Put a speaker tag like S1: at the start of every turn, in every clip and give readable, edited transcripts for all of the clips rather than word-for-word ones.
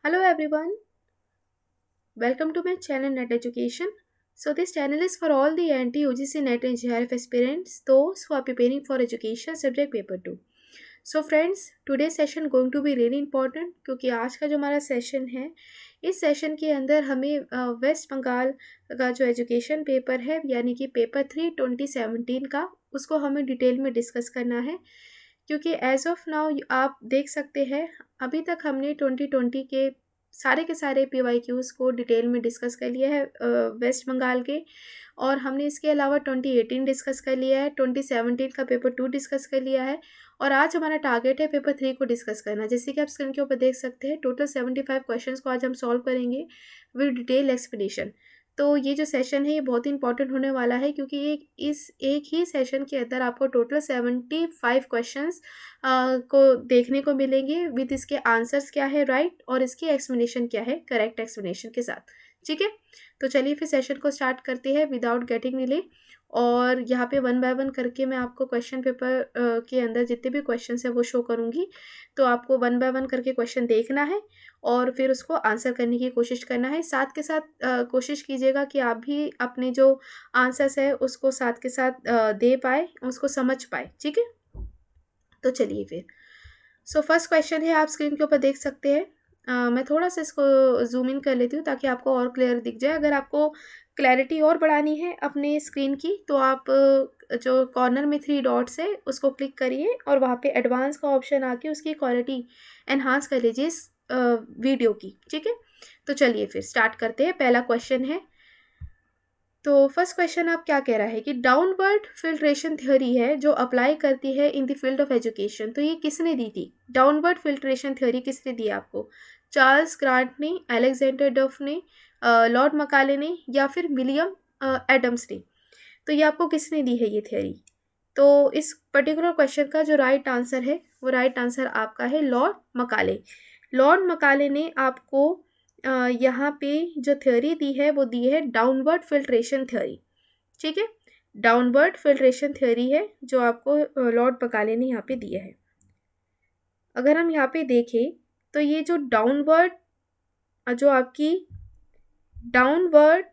S1: Hello everyone, welcome to my channel Net Education. So this channel is for all the anti-UGC NET and JRF aspirants, those who are preparing for education subject paper 2. So friends, today's session going to be really important क्योंकि आज का जो हमारा session है इस session के अंदर हमें वेस्ट बंगाल का जो एजुकेशन पेपर है यानी कि पेपर 3 2017 का उसको हमें डिटेल में डिस्कस करना है क्योंकि एज ऑफ नाउ आप देख सकते हैं अभी तक हमने 2020 के सारे PYQs को डिटेल में डिस्कस कर लिया है वेस्ट बंगाल के और हमने इसके अलावा 2018 डिस्कस कर लिया है, 2017 का पेपर 2 डिस्कस कर लिया है और आज हमारा टारगेट है पेपर 3 को डिस्कस करना। जैसे कि आप स्क्रीन के ऊपर देख सकते हैं टोटल 75 क्वेश्चंस को आज हम सॉल्व करेंगे विद डिटेल एक्सप्लेनेशन। तो ये जो सेशन है ये बहुत ही इंपॉर्टेंट होने वाला है क्योंकि एक ही सेशन के अंदर आपको टोटल 75 क्वेश्चंस को देखने को मिलेंगे विद इसके आंसर्स क्या है राइट और इसकी एक्सप्लेनेशन क्या है करेक्ट एक्सप्लेनेशन के साथ। ठीक है, तो चलिए फिर सेशन को स्टार्ट करते हैं विदाउट गेटिंग डिले। और यहाँ पे वन बाय वन करके मैं आपको क्वेश्चन पेपर के अंदर जितने भी क्वेश्चन है वो शो करूँगी। तो आपको वन बाय वन करके क्वेश्चन देखना है और फिर उसको आंसर करने की कोशिश करना है। साथ के साथ कोशिश कीजिएगा कि आप भी अपने जो आंसर्स है उसको साथ के साथ दे पाए, उसको समझ पाए। ठीक है, तो चलिए फिर। सो फर्स्ट क्वेश्चन है, आप स्क्रीन के ऊपर देख सकते हैं। मैं थोड़ा सा इसको जूम इन कर लेती हूँ ताकि आपको और क्लियर दिख जाए। अगर आपको क्लैरिटी और बढ़ानी है अपने स्क्रीन की तो आप जो कॉर्नर में 3 डॉट्स है उसको क्लिक करिए और वहाँ पे एडवांस का ऑप्शन आके उसकी क्वालिटी एनहांस कर लीजिए इस वीडियो की। ठीक है, तो चलिए फिर स्टार्ट करते हैं। पहला क्वेश्चन है, तो फर्स्ट क्वेश्चन आप क्या कह रहा है कि डाउनवर्ड फिल्ट्रेशन थ्योरी है जो अप्लाई करती है in the field of education. तो ये किसने दी थी? डाउनवर्ड फिल्ट्रेशन थ्योरी किसने दी आपको? चार्ल्स ग्रांट ने, अलेक्जेंडर डफ ने, लॉर्ड मकाले ने या फिर विलियम एडम्स ने? तो ये आपको किसने दी है ये थ्योरी? तो इस पर्टिकुलर क्वेश्चन का जो राइट आंसर है वो राइट आंसर आपका है लॉर्ड मकाले। लॉर्ड मकाले ने आपको यहाँ पे जो थ्योरी दी है वो दी है डाउनवर्ड फिल्ट्रेशन थ्योरी। ठीक है, डाउनवर्ड फिल्ट्रेशन थ्योरी है जो आपको लॉर्ड मकाले ने यहाँ पे दिया है। अगर हम यहाँ पे देखें तो ये जो डाउनवर्ड जो आपकी डाउनवर्ड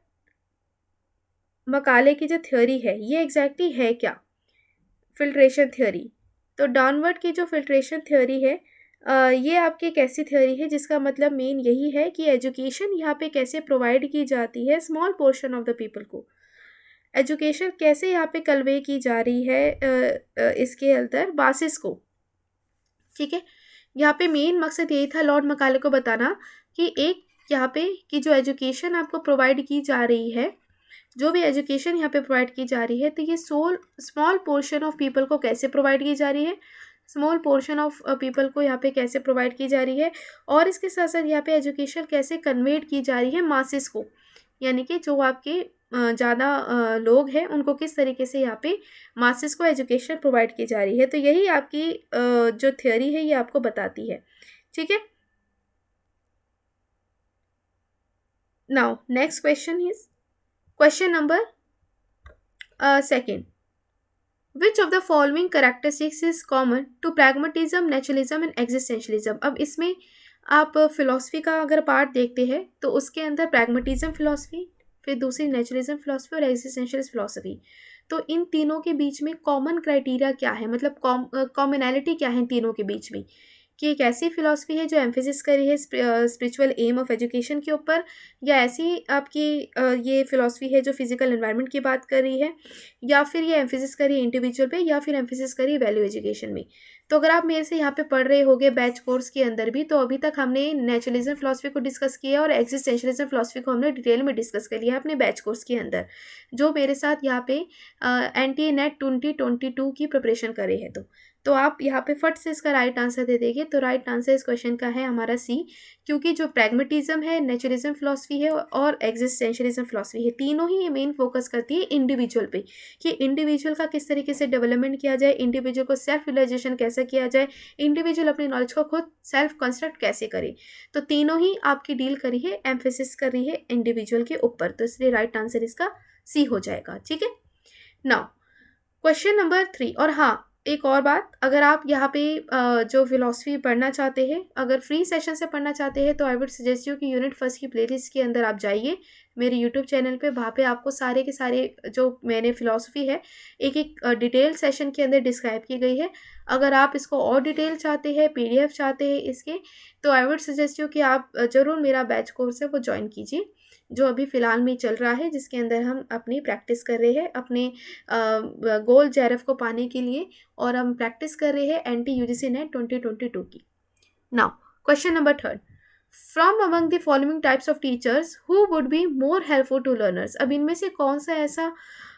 S1: मकाले की जो थ्योरी है ये एग्जैक्टली है क्या? Filtration theory. तो डाउनवर्ड की जो फिल्ट्रेशन थ्योरी है ये आपकी एक ऐसी थ्योरी है जिसका मतलब मेन यही है कि एजुकेशन यहाँ पे कैसे प्रोवाइड की जाती है small portion of the people को। एजुकेशन कैसे यहाँ पे कन्वे की जा रही है इसके अंदर बासिस को। ठीक है, यहाँ पे मेन मकसद यही था लॉर्ड मकाले को बताना कि एक यहाँ पे कि जो एजुकेशन आपको प्रोवाइड की जा रही है, जो भी एजुकेशन यहाँ पे प्रोवाइड की जा रही है तो ये स्मॉल पोर्शन ऑफ पीपल को कैसे प्रोवाइड की जा रही है, स्मॉल पोर्शन ऑफ पीपल को यहाँ पे कैसे प्रोवाइड की जा रही है और इसके साथ साथ यहाँ पे एजुकेशन कैसे कन्वेट की जा रही है मासेस को, यानी कि जो आपके ज़्यादा लोग हैं उनको किस तरीके से यहाँ पे मासेस को एजुकेशन प्रोवाइड की जा रही है। तो यही आपकी जो थ्योरी है ये आपको बताती है। ठीक है, now next question is question number second. Which of the following characteristics is common to pragmatism, naturalism and existentialism? अब इसमें आप फिलॉसफी का अगर पार्ट देखते हैं तो उसके अंदर प्रैग्मेटिज्म फिलॉसफी, फिर दूसरी नेचुरलिज्म फिलॉसफी और एग्जिस्टेंशलिस्ट फिलॉसफी। तो इन तीनों के बीच में कॉमन क्राइटेरिया क्या है, मतलब कॉमनैलिटी क्या है इन तीनों के बीच में? कि एक ऐसी फिलॉसफी है जो एम्फेसिस कर रही है स्पिरिचुअल एम ऑफ एजुकेशन के ऊपर, या ऐसी आपकी ये फिलॉसफी है जो फिजिकल एनवायरनमेंट की बात कर रही है, या फिर ये एम्फेसिस कर रही है इंडिविजुअल पे, या फिर एम्फेसिस कर रही है वैल्यू एजुकेशन में। तो अगर आप मेरे से यहाँ पे पढ़ रहे होगे बैच कोर्स के अंदर भी, तो अभी तक हमने नेचुरलिज्म फिलॉसफी को डिस्कस किया और एग्जिस्टेंशलिज्म फिलॉसफी को हमने डिटेल में डिस्कस कर लिया है अपने बैच कोर्स के अंदर, जो मेरे साथ यहाँ पे NTA NET 2022 की प्रिपरेशन कर रहे हैं। तो आप यहाँ पे फट से इसका राइट आंसर दे देंगे। तो राइट आंसर इस क्वेश्चन का है हमारा सी, क्योंकि जो प्रैग्मेटिज्म है, नेचुरलिज्म फिलॉसफी है और एग्जिस्टेंशलिज्म फिलॉसफी है, तीनों ही ये मेन फोकस करती है इंडिविजुअल पे कि इंडिविजुअल का किस तरीके से डेवलपमेंट किया जाए, इंडिविजुअल को सेल्फ रियलाइजेशन कैसे किया जाए, इंडिविजुअल अपनी नॉलेज को खुद सेल्फ कंस्ट्रक्ट कैसे करे। तो तीनों ही आपकी डील करी है, एम्फेसिस कर रही है इंडिविजुअल के ऊपर। तो इसलिए राइट आंसर इसका सी हो जाएगा। ठीक है, नाउ क्वेश्चन नंबर 3। और हाँ, एक और बात, अगर आप यहाँ पे जो फिलॉसफी पढ़ना चाहते हैं, अगर फ्री सेशन से पढ़ना चाहते हैं, तो आई वुड सजेस्ट यू कि यूनिट फर्स्ट की प्लेलिस्ट के अंदर आप जाइए मेरे यूट्यूब चैनल पे। वहाँ पे आपको सारे के सारे जो मैंने फिलॉसफी है एक एक डिटेल सेशन के अंदर डिस्क्राइब की गई है। अगर आप इसको और डिटेल चाहते हैं, पीडीएफ चाहते हैं इसके, तो आई वुड सजेस्ट यू कि आप ज़रूर मेरा बैच कोर्स है वो ज्वाइन कीजिए, जो अभी फ़िलहाल में चल रहा है, जिसके अंदर हम अपनी प्रैक्टिस कर रहे हैं अपने गोल जेआरएफ को पाने के लिए, और हम प्रैक्टिस कर रहे हैं एंटी यूजीसी नेट 2022 की। Now question number 3, from among the following types of teachers who would be more helpful to learners. अब इनमें से कौन सा ऐसा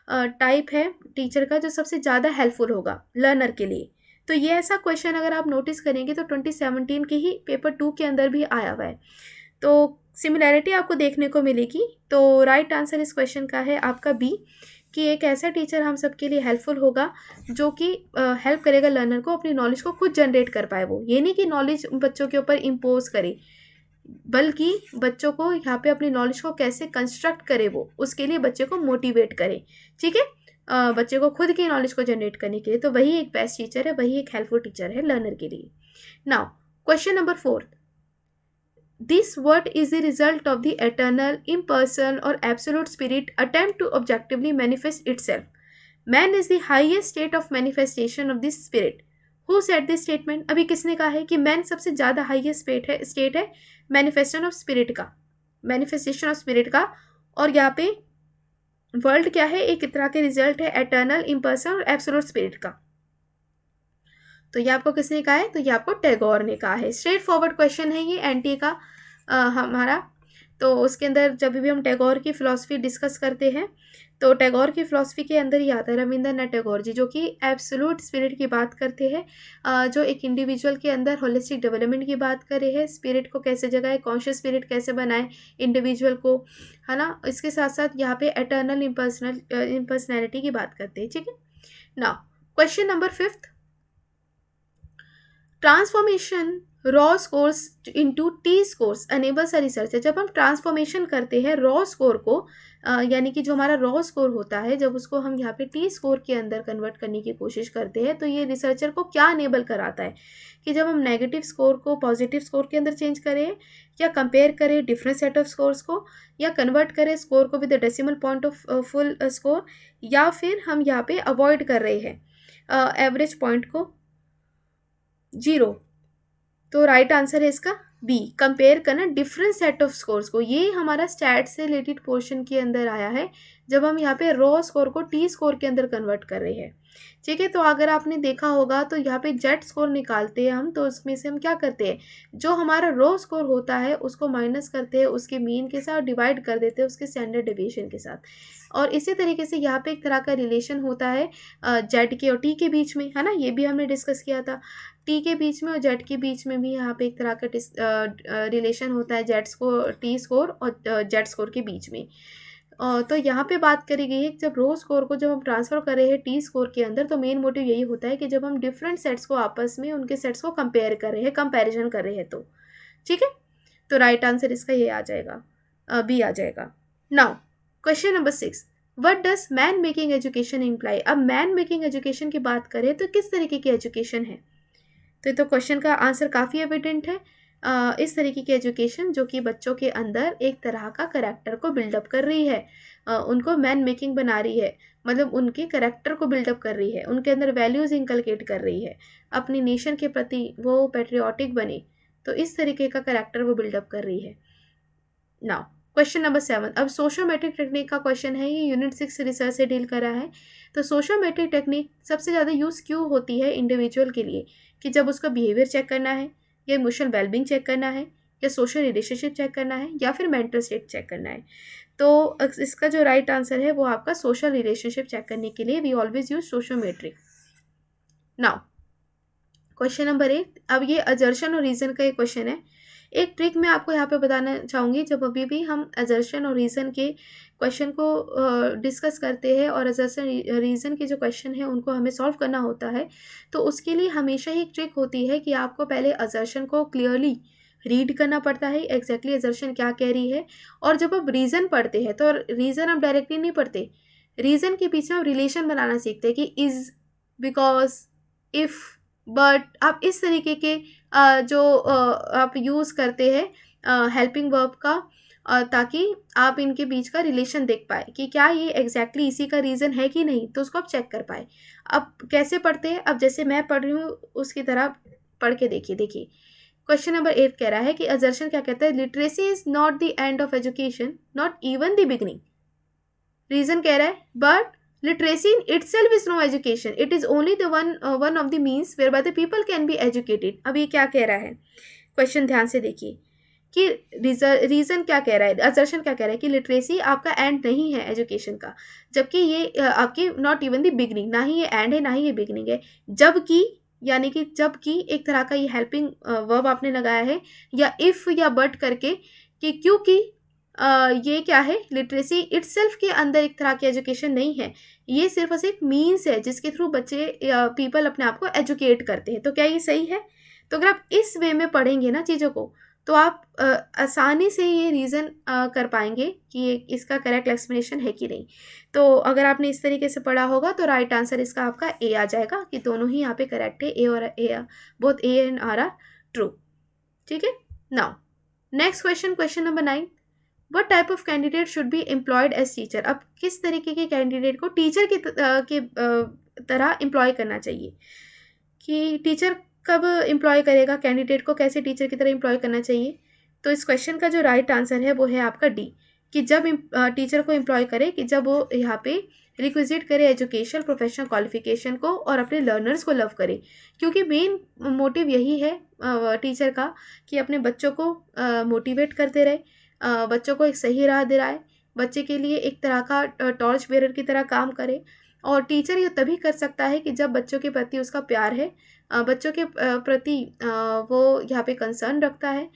S1: टाइप है टीचर का जो सबसे ज़्यादा हेल्पफुल होगा लर्नर के लिए। तो ये ऐसा क्वेश्चन अगर आप नोटिस करेंगे तो 2017 के ही पेपर 2 के अंदर भी आया हुआ है, तो सिमिलैरिटी आपको देखने को मिलेगी। तो राइट आंसर इस क्वेश्चन का है आपका बी, कि एक ऐसा टीचर हम सबके लिए हेल्पफुल होगा जो कि हेल्प करेगा लर्नर को अपनी नॉलेज को खुद जनरेट कर पाए। वो ये नहीं कि नॉलेज बच्चों के ऊपर इम्पोज करे, बल्कि बच्चों को यहाँ पे अपनी नॉलेज को कैसे कंस्ट्रक्ट करे, वो उसके लिए बच्चे को मोटिवेट करे। ठीक है, बच्चे को खुद की नॉलेज को जनरेट करने के लिए, तो वही एक बेस्ट टीचर है, वही एक हेल्पफुल टीचर है लर्नर के लिए। Now question number 4, this what is the result of the eternal, impersonal or absolute spirit attempt to objectively manifest itself. Man is the highest state of manifestation of this spirit. Who said this statement? अभी किसने कहा है कि man सबसे ज़्यादा highest state है manifestation of spirit का, manifestation of spirit का। और यहाँ पे वर्ल्ड क्या है, एक तरह के रिजल्ट है एटर्नल, इम्पर्सनल और एब्सोल्यूट स्पिरिट का। तो ये आपको किसने कहा है? तो ये आपको टैगोर ने कहा है। स्ट्रेट फॉरवर्ड क्वेश्चन है ये एनटी का हमारा। तो उसके अंदर जब भी हम टैगोर की फ़िलॉसफी डिस्कस करते हैं तो टैगोर की फ़िलॉसफी के अंदर ही आता है रविंद्रनाथ टैगोर जी, जो कि एब्सोल्यूट स्पिरिट की बात करते हैं, जो एक इंडिविजुअल के अंदर होलिस्टिक डेवलपमेंट की बात कर रहे हैं, स्पिरिट को कैसे जगाए, कॉन्शियस स्पिरिट कैसे बनाए इंडिविजुअल को, है ना। इसके साथ साथ यहाँ पे एटर्नल इम्पर्सनैलिटी की बात करते हैं। ठीक है, now question number 5, transformation raw scores into T scores enables a researcher. जब हम ट्रांसफॉर्मेशन करते हैं रॉ स्कोर को, यानी कि जो हमारा रॉ स्कोर होता है, जब उसको हम यहाँ पे टी स्कोर के अंदर कन्वर्ट करने की कोशिश करते हैं, तो ये रिसर्चर को क्या अनेबल कराता है कि जब हम नेगेटिव स्कोर को पॉजिटिव स्कोर के अंदर चेंज करें, या कंपेयर करें डिफरेंट सेट ऑफ स्कोर्स को, या कन्वर्ट करें स्कोर को with the decimal point of full score, या फिर हम यहाँ पे अवॉइड कर रहे हैं एवरेज पॉइंट को 0। तो राइट आंसर है इसका बी, कंपेयर करना डिफरेंट सेट ऑफ स्कोर्स को। ये हमारा स्टैट से रिलेटेड पोर्शन के अंदर आया है, जब हम यहाँ पे रॉ स्कोर को टी स्कोर के अंदर कन्वर्ट कर रहे हैं। ठीक है, तो अगर आपने देखा होगा तो यहाँ पे जेड स्कोर निकालते हैं हम, तो उसमें से हम क्या करते हैं, जो हमारा रॉ स्कोर होता है उसको माइनस करते हैं उसके मीन के साथ, डिवाइड कर देते हैं उसके स्टैंडर्ड डेविएशन के साथ। और इसी तरीके से यहाँ पे एक तरह का रिलेशन होता है जेड के और टी के बीच में, है ना, ये भी हमने डिस्कस किया था। टी के बीच में और जेड के बीच में भी यहाँ पे एक तरह का रिलेशन होता है जेड स्कोर, टी स्कोर और जेड स्कोर के बीच में। तो यहाँ पे बात करी गई है कि जब रो स्कोर को जब हम ट्रांसफ़र कर रहे हैं टी स्कोर के अंदर, तो मेन मोटिव यही होता है कि जब हम डिफरेंट सेट्स को आपस में उनके सेट्स को कंपेयर कर रहे हैं, कंपैरिजन कर रहे हैं। तो ठीक है, तो राइट आंसर इसका ये आ जाएगा, बी आ जाएगा। Now question number 6, what does man making education imply. अब मैन मेकिंग एजुकेशन की बात करें तो किस तरीके की एजुकेशन है, तो क्वेश्चन का आंसर काफ़ी एविडेंट है। इस तरीके की एजुकेशन जो कि बच्चों के अंदर एक तरह का करेक्टर को बिल्डअप कर रही है, उनको मैन मेकिंग बना रही है, मतलब उनके करेक्टर को बिल्डअप कर रही है, उनके अंदर वैल्यूज़ इंकलकेट कर रही है, अपनी नेशन के प्रति वो पेट्रियाटिक बने, तो इस तरीके का करेक्टर वो बिल्डअप कर रही है। नाउ क्वेश्चन नंबर 7, अब सोशियोमेट्रिक टेक्निक का क्वेश्चन है, ये यूनिट 6 रिसर्च से डील करा है। तो सोशियोमेट्रिक टेक्निक सबसे ज़्यादा यूज़ क्यों होती है इंडिविजुअल के लिए, कि जब उसका बिहेवियर चेक करना है, या इमोशनल वेलबींग चेक करना है, या सोशल रिलेशनशिप चेक करना है, या फिर मेंटल स्टेट चेक करना है। तो इसका जो राइट आंसर है वो आपका सोशल रिलेशनशिप चेक करने के लिए we always use sociometric. Now question number 8, अब ये अजर्शन और रीज़न का एक क्वेश्चन है। एक ट्रिक मैं आपको यहाँ पे बताना चाहूँगी, जब अभी भी हम अजर्शन और रीज़न के क्वेश्चन को डिस्कस करते हैं और अजर्शन रीज़न के जो क्वेश्चन है उनको हमें सॉल्व करना होता है, तो उसके लिए हमेशा ही एक ट्रिक होती है कि आपको पहले अजर्शन को क्लियरली रीड करना पड़ता है, एग्जैक्टली अजर्शन क्या कह रही है। और जब आप रीज़न पढ़ते हैं तो रीज़न आप डायरेक्टली नहीं पढ़ते, रीज़न के पीछे आप रिलेशन बनाना सीखते हैं कि इज़, बिकॉज, इफ़, बट, आप इस तरीके के जो आप यूज़ करते हैं हेल्पिंग वर्ब का, ताकि आप इनके बीच का रिलेशन देख पाए कि क्या ये एग्जैक्टली इसी का रीज़न है कि नहीं, तो उसको आप चेक कर पाए। अब कैसे पढ़ते हैं, अब जैसे मैं पढ़ रही हूँ उसकी तरह पढ़ के देखिए। देखिए क्वेश्चन नंबर 8 कह रहा है कि असर्शन क्या कहता है, literacy is not the end of education, not even the beginning. Reason कह रहा है but literacy in itself is no education, it is only the one of the means whereby the people can be educated। अब ये क्या कह रहा है, question ध्यान से देखिए कि रीजन क्या कह रहा है, असर्शन क्या कह रहा है कि लिटरेसी आपका एंड नहीं है एजुकेशन का, जबकि ये आपकी नॉट इवन द बिगनिंग, ना ही ये एंड है ना ही ये बिगनिंग है। जबकि यानी कि जबकि एक तरह का ये हेल्पिंग वर्ब आपने लगाया है या इफ या बट करके, कि क्योंकि ये क्या है, लिटरेसी इटसेल्फ के अंदर एक तरह की एजुकेशन नहीं है, ये सिर्फ और सिर्फ मीन्स है जिसके थ्रू बच्चे या पीपल अपने आप को एजुकेट करते हैं। तो क्या ये सही है? तो अगर आप इस वे में पढ़ेंगे ना चीज़ों को, तो आप आसानी से ये रीज़न कर पाएंगे कि ये इसका करेक्ट एक्सप्लेनेशन है कि नहीं। तो अगर आपने इस तरीके से पढ़ा होगा तो राइट आंसर इसका आपका ए आ जाएगा, कि दोनों ही यहाँ पे करेक्ट है, ए और A, both A and R true. ठीक है, now next question, question number 9, what type of candidate should be employed as teacher. अब किस तरीके के कैंडिडेट को टीचर के तरह एम्प्लॉय करना चाहिए, कि टीचर कब एम्प्लॉय करेगा, कैंडिडेट को कैसे टीचर की तरह एम्प्लॉय करना चाहिए। तो इस क्वेश्चन का जो राइट आंसर है वो है आपका डी, कि जब टीचर को एम्प्लॉय करे, कि जब वो यहाँ पे रिक्विजिट करे एजुकेशन प्रोफेशनल क्वालिफिकेशन को और अपने लर्नर्स को लव करे, क्योंकि मेन मोटिव यही है टीचर का कि अपने बच्चों को मोटिवेट करते रहे, बच्चों को एक सही राह दिलाए, बच्चे के लिए एक तरह का टॉर्च बेरर की तरह काम करे। और टीचर ये तभी कर सकता है कि जब बच्चों के प्रति उसका प्यार है, बच्चों के प्रति वो यहाँ पे कंसर्न रखता है,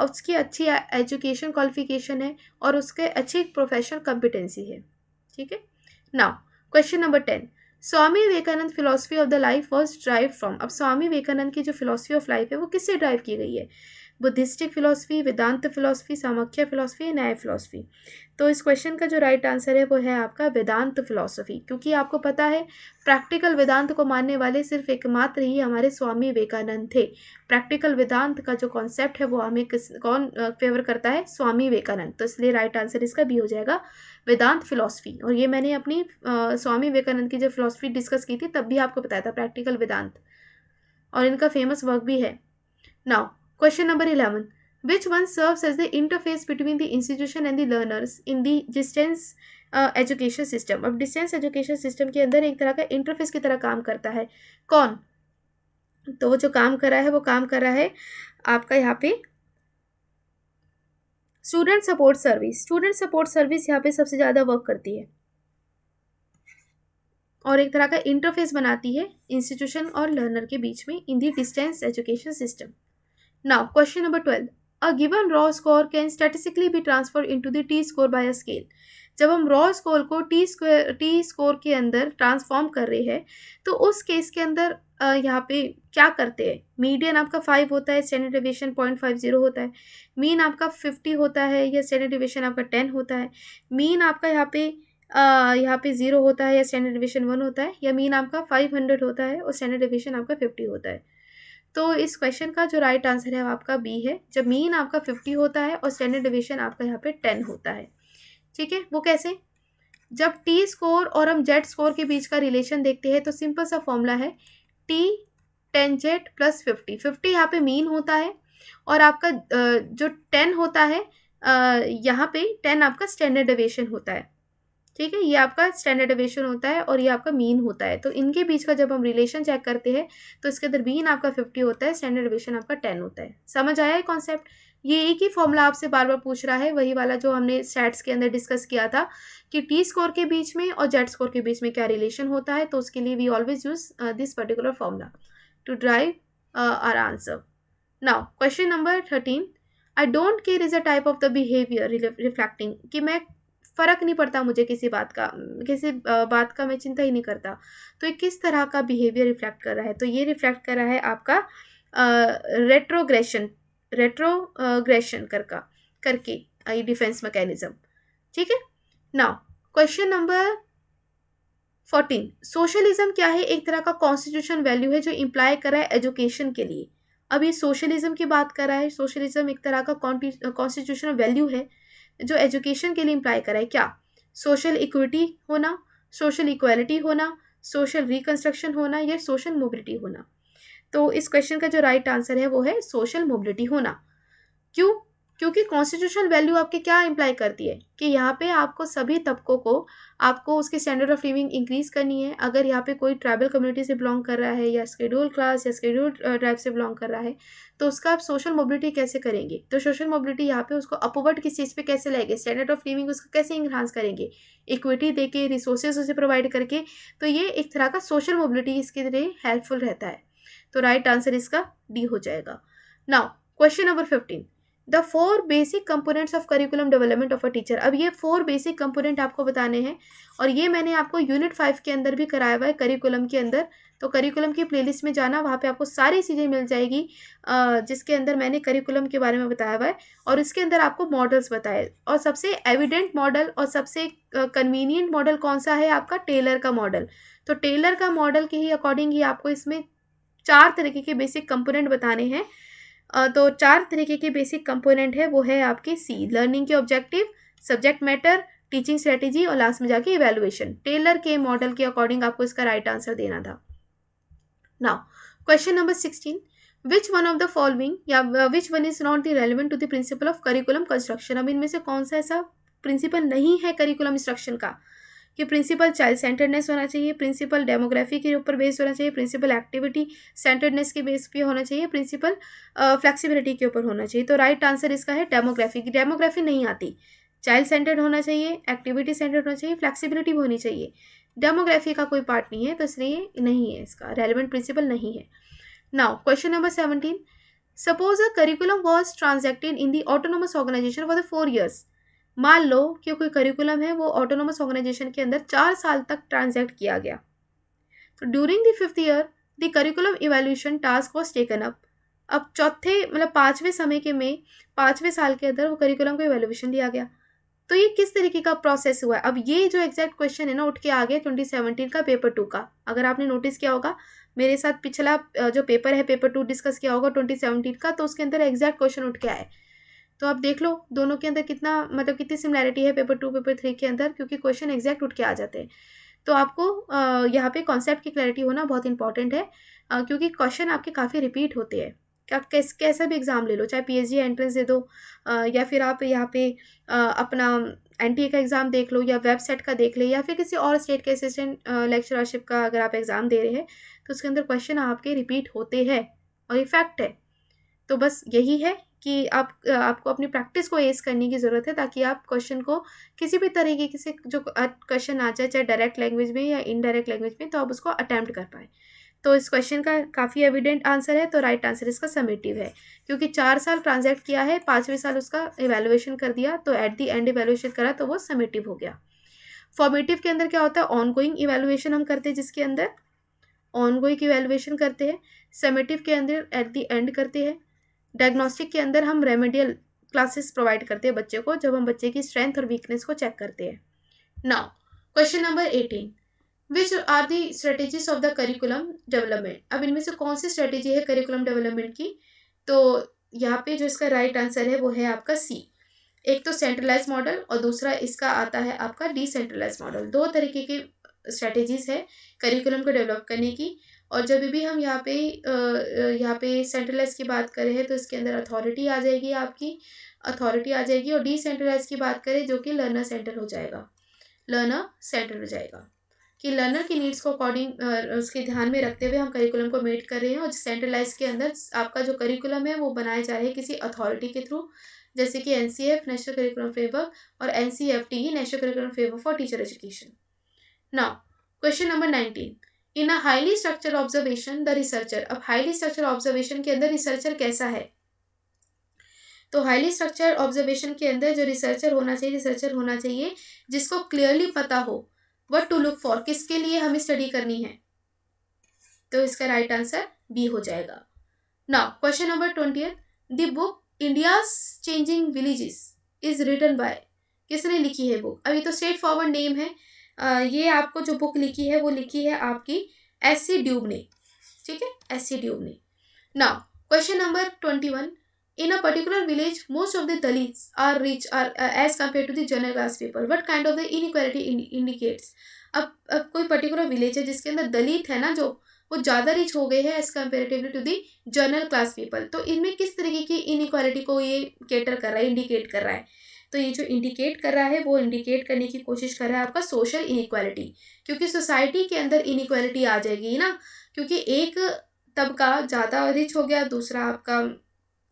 S1: उसकी अच्छी एजुकेशन क्वालिफिकेशन है और उसके अच्छी प्रोफेशनल कॉम्पिटेंसी है। ठीक है, now question number 10, Swami Vivekananda philosophy of the life was drive from. अब स्वामी विवेकानंद की जो फिलोसफी ऑफ लाइफ है वो किससे ड्राइव की गई है, बुद्धिस्टिक फिलोसफी, वेदांत फिलोसफी, सामख्य फिलोसफी, न्याय फिलोसफी। तो इस क्वेश्चन का जो राइट आंसर है वो है आपका वेदांत फिलोसफी, क्योंकि आपको पता है प्रैक्टिकल वेदांत को मानने वाले सिर्फ एकमात्र ही हमारे स्वामी विवेकानंद थे। प्रैक्टिकल वेदांत का जो कॉन्सेप्ट है वो हमें कौन फेवर करता है, स्वामी विवेकानंद। तो इसलिए राइट आंसर इसका भी हो जाएगा वेदांत फिलोसफी। और ये मैंने अपनी स्वामी विवेकानंद की जो फिलोसफी डिस्कस की थी तब भी आपको बताया था प्रैक्टिकल वेदांत, और इनका फेमस वर्क भी है। Now question number 11, which one serves as the interface between the institution and the learners in the distance education system। अब डिस्टेंस एजुकेशन सिस्टम के अंदर एक तरह का इंटरफेस की तरह काम करता है, कौन? तो वो जो काम कर रहा है वो काम कर रहा है आपका यहाँ पे student support service. Student support service यहाँ पे सबसे ज़्यादा वर्क करती है और एक तरह का इंटरफेस बनाती है इंस्टीट्यूशन और लर्नर के बीच में in the distance education system. Now, question number 12. A given raw score can statistically be transferred into the T score by a scale। जब हम raw score को T score के अंदर ट्रांसफॉर्म कर रहे हैं तो उस केस के अंदर यहाँ पे क्या करते हैं, मीडियन आपका 5 होता है, स्टैंडर्ड डेविएशन 0.50 होता है, मीन आपका 50 होता है या स्टैंडर्ड डेविएशन आपका 10 होता है, मीन आपका यहाँ पे 0 होता है या स्टैंडर्ड डेविएशन 1 होता है, या मीन आपका 500 होता है और स्टैंडर्ड डेविएशन आपका 50 होता है। तो इस क्वेश्चन का जो राइट आंसर है वो आपका बी है, जब मीन आपका 50 होता है और स्टैंडर्ड डेविएशन आपका यहाँ पे 10 होता है। ठीक है, वो कैसे? जब टी स्कोर और हम जेड स्कोर के बीच का रिलेशन देखते हैं तो सिंपल सा फॉर्मूला है टी 10 जेड प्लस 50। 50 यहाँ पे मीन होता है और आपका जो 10 होता है यहाँ पे 10 आपका स्टैंडर्ड डेविएशन होता है। ठीक है, ये आपका स्टैंडर्ड डेविएशन होता है और ये आपका मीन होता है। तो इनके बीच का जब हम रिलेशन चेक करते हैं तो इसके अंदर मीन आपका 50 होता है, स्टैंडर्ड डेविएशन आपका 10 होता है। समझ आया है कॉन्सेप्ट? ये एक ही फॉर्मूला आपसे बार बार पूछ रहा है, वही वाला जो हमने स्टैट्स के अंदर डिस्कस किया था कि टी स्कोर के बीच में और जेड स्कोर के बीच में क्या रिलेशन होता है। तो उसके लिए we always use this particular formula to drive our answer. Now question number 13, I don't care is a type of the behaviour reflecting, कि मैं फ़र्क नहीं पड़ता मुझे किसी बात का मैं चिंता ही नहीं करता। तो ये किस तरह का बिहेवियर रिफ्लेक्ट कर रहा है? तो ये रिफ्लेक्ट कर रहा है आपका रेट्रोग्रेशन करके ये डिफेंस मैकेनिज्म। ठीक है, नाउ क्वेश्चन नंबर 14, सोशलिज्म क्या है? एक तरह का कॉन्स्टिट्यूशन वैल्यू है जो इम्प्लाई कर रहा है एजुकेशन के लिए। अब ये सोशलिज्म की बात कर रहा है, सोशलिज्म एक तरह का कॉन्स्टिट्यूशनल वैल्यू है जो एजुकेशन के लिए इम्प्लाई कर रहा है। क्या? सोशल इक्विटी होना, सोशल इक्वालिटी होना, सोशल रिकंस्ट्रक्शन होना, या सोशल मोबिलिटी होना। तो इस क्वेश्चन का जो राइट आंसर है वो है सोशल मोबिलिटी होना। क्यों? क्योंकि कॉन्स्टिट्यूशनल वैल्यू आपके क्या इम्प्लाई करती है कि यहाँ पे आपको सभी तबकों को, आपको उसकी स्टैंडर्ड ऑफ लिविंग इंक्रीज करनी है। अगर यहाँ पे कोई ट्राइबल कम्युनिटी से बिलोंग कर रहा है या शेड्यूल क्लास या शेड्यूल ट्राइब से बिलोंग कर रहा है, तो उसका आप सोशल मोबिलिटी कैसे करेंगे? तो सोशल मोबिलिटी यहाँ पे उसको अपवर्ड किस चीज़ पे कैसे लाएंगे, स्टैंडर्ड ऑफ लिविंग उसका कैसे इंहांस करेंगे, इक्विटी देके, रिसोर्सेज उसे प्रोवाइड करके। तो ये एक तरह का सोशल मोबिलिटी इसके लिए हेल्पफुल रहता है। तो राइट आंसर इसका डी हो जाएगा। Now question number 15, the 4 basic components of curriculum development of a teacher. अब ये 4 बेसिक कंपोनेंट आपको बताने हैं, और ये मैंने आपको यूनिट 5 के अंदर भी कराया हुआ है, करिकुलम के अंदर। तो करिकुलम की प्लेलिस्ट में जाना, वहाँ पे आपको सारी चीज़ें मिल जाएगी जिसके अंदर मैंने करिकुलम के बारे में बताया हुआ है, और इसके अंदर आपको मॉडल्स बताए। और सबसे एविडेंट मॉडल और सबसे कन्वीनियंट मॉडल कौन सा है? आपका टेलर का मॉडल। तो टेलर का मॉडल के ही अकॉर्डिंग ही आपको इसमें 4 तरीके के बेसिक कंपोनेंट बताने हैं। तो 4 तरीके के बेसिक कंपोनेंट है, वो है आपके सी, लर्निंग के objective, subject matter, teaching strategy, और लास्ट में जाके इवैल्यूएशन। टेलर के मॉडल के अकॉर्डिंग आपको इसका राइट आंसर देना था। Now question number 16, which one of the following या which one is not the relevant to the principle of curriculum construction. अब इनमें से कौन सा ऐसा प्रिंसिपल नहीं है करिकुलम इंस्ट्रक्शन का कि प्रिंसिपल चाइल्ड सेंटर्डनेस होना चाहिए, प्रिंसिपल डेमोग्राफी के ऊपर बेस्ड होना चाहिए, प्रिंसिपल एक्टिविटी सेंटर्डनेस के बेस पे होना चाहिए, प्रिंसिपल फ्लेक्सिबिलिटी के ऊपर होना चाहिए। तो राइट आंसर इसका है डेमोग्राफी की। डेमोग्राफी नहीं आती, चाइल्ड सेंटर्ड होना चाहिए, एक्टिविटी सेंटर्ड होना चाहिए, फ्लेक्सिबिलिटी भी होनी चाहिए। डेमोग्राफी का कोई पार्ट नहीं है, तो इसलिए नहीं है, इसका रेलिवेंट प्रिंसिपल नहीं है। Now question number 17, suppose a curriculum was transacted in the autonomous organisation for the 4 years। मान लो कि कोई करिकुलम है वो ऑटोनोमस ऑर्गेनाइजेशन के अंदर 4 साल तक ट्रांजैक्ट किया गया। तो during the 5th year the curriculum evaluation task was taken up. अब चौथे मतलब 5वें समय के में 5वें साल के अंदर वो करिकुलम का इवैल्यूएशन लिया गया। तो ये किस तरीके का प्रोसेस हुआ है? अब ये जो एग्जैक्ट क्वेश्चन है ना, उठ के आ गया 2017 का पेपर 2 का। अगर आपने नोटिस किया होगा, मेरे साथ पिछला जो पेपर है पेपर 2 डिस्कस किया होगा 2017 का, तो उसके अंदर एग्जैक्ट क्वेश्चन उठ के आए। तो आप देख लो दोनों के अंदर कितना मतलब कितनी सिमिलैरिटी है पेपर 2 पेपर 3 के अंदर, क्योंकि क्वेश्चन एग्जैक्ट उठ के आ जाते हैं। तो आपको यहाँ पे कॉन्सेप्ट की क्लैरिटी होना बहुत इंपॉर्टेंट है, क्योंकि क्वेश्चन आपके काफ़ी रिपीट होते हैं। क्या कैसा भी एग्ज़ाम ले लो, चाहे पीएचडी एंट्रेंस दे दो, या फिर आप यहाँ पे अपना एनटीए का एग्ज़ाम देख लो, या वेबसेट का देख ले, या फिर किसी और स्टेट के असिस्टेंट लेक्चरशिप का अगर आप एग्ज़ाम दे रहे हैं, तो उसके अंदर क्वेश्चन आपके रिपीट होते हैं, और ये फैक्ट है। तो बस यही है कि आपको अपनी प्रैक्टिस को एज करने की ज़रूरत है, ताकि आप क्वेश्चन को किसी भी तरीके से जो क्वेश्चन आ जाए, चाहे डायरेक्ट लैंग्वेज में या इनडायरेक्ट लैंग्वेज में, तो आप उसको अटैम्प्ट कर पाए। तो इस क्वेश्चन का काफ़ी एविडेंट आंसर है, तो राइट आंसर इसका समेटिव है, क्योंकि 4 साल ट्रांजैक्ट किया है, 5वें साल उसका इवैल्यूएशन कर दिया, तो एट द एंड इवैल्यूएशन करा तो वो समेटिव हो गया। फॉर्मेटिव के अंदर क्या होता है? ऑनगोइंग इवैल्यूएशन हम करते हैं, जिसके अंदर ऑनगोइंग इवैल्यूएशन करते हैं। समेटिव के अंदर एट द एंड करते हैं। डायग्नोस्टिक के अंदर हम रेमेडियल क्लासेस प्रोवाइड करते हैं बच्चे को, जब हम बच्चे की स्ट्रेंथ और वीकनेस को चेक करते हैं। Now question number 18, which are the strategies of the curriculum development. अब इनमें से कौन सी स्ट्रेटेजी है करिकुलम डेवलपमेंट की? तो यहाँ पे जो इसका राइट आंसर है वो है आपका सी। एक तो सेंट्रलाइज मॉडल, और दूसरा इसका आता है आपका डिसेंट्रलाइज मॉडल। 2 तरीके की स्ट्रेटेजीज है करिकुलम को डेवलप करने की। और जब भी हम यहाँ पे सेंट्रलाइज की बात करें हैं, तो इसके अंदर अथॉरिटी आ जाएगी, आपकी अथॉरिटी आ जाएगी। और डिसेंट्रलाइज की बात करें जो कि लर्नर सेंटर हो जाएगा, लर्नर सेंटर हो जाएगा, कि लर्नर की नीड्स को अकॉर्डिंग उसके ध्यान में रखते हुए हम करिकुलम को मेट कर रहे हैं। और सेंट्रलाइज के अंदर आपका जो करिकुलम है वो बनाया जा रहा है किसी अथॉरिटी के थ्रू, जैसे कि एनसीएफ नेशनल करिकुलम फ्रेमवर्क और NCFT national curriculum framework for teacher education. Now question number 19, in a highly structure observation the researcher. अब हाईली स्ट्रक्चर ऑब्जर्वेशन के अंदर रिसर्चर कैसा है? तो हाईली स्ट्रक्चर ऑब्जर्वेशन के अंदर जो रिसर्चर होना चाहिए जिसको क्लियरली पता हो व्हाट टू लुक फॉर, किसके लिए हमें स्टडी करनी है। तो इसका राइट आंसर बी हो जाएगा। Now question number 20, the book India's changing villages is written by, किसने लिखी है बुक? अभी तो स्ट्रेट फॉरवर्ड नेम है, ये आपको जो बुक लिखी है वो लिखी है आपकी एस.सी. ड्यूब ने, ठीक है, एस.सी. ड्यूब ने। Now question number 21, in a particular village most of the Dalits are rich are as compared to the general class people, what kind of the inequality indicates? अब कोई particular village है जिसके अंदर दलित है ना, जो वो ज़्यादा रिच हो गए हैं as comparatively to the general class people, तो इनमें किस तरीके की इनइक्वालिटी को ये केटर कर रहा है, इंडिकेट कर रहा है? तो ये जो इंडिकेट कर रहा है वो इंडिकेट करने की कोशिश कर रहा है आपका सोशल इनइक्वालिटी, क्योंकि सोसाइटी के अंदर इनइक्वालिटी आ जाएगी ना, क्योंकि एक तबका ज़्यादा रिच हो गया, दूसरा आपका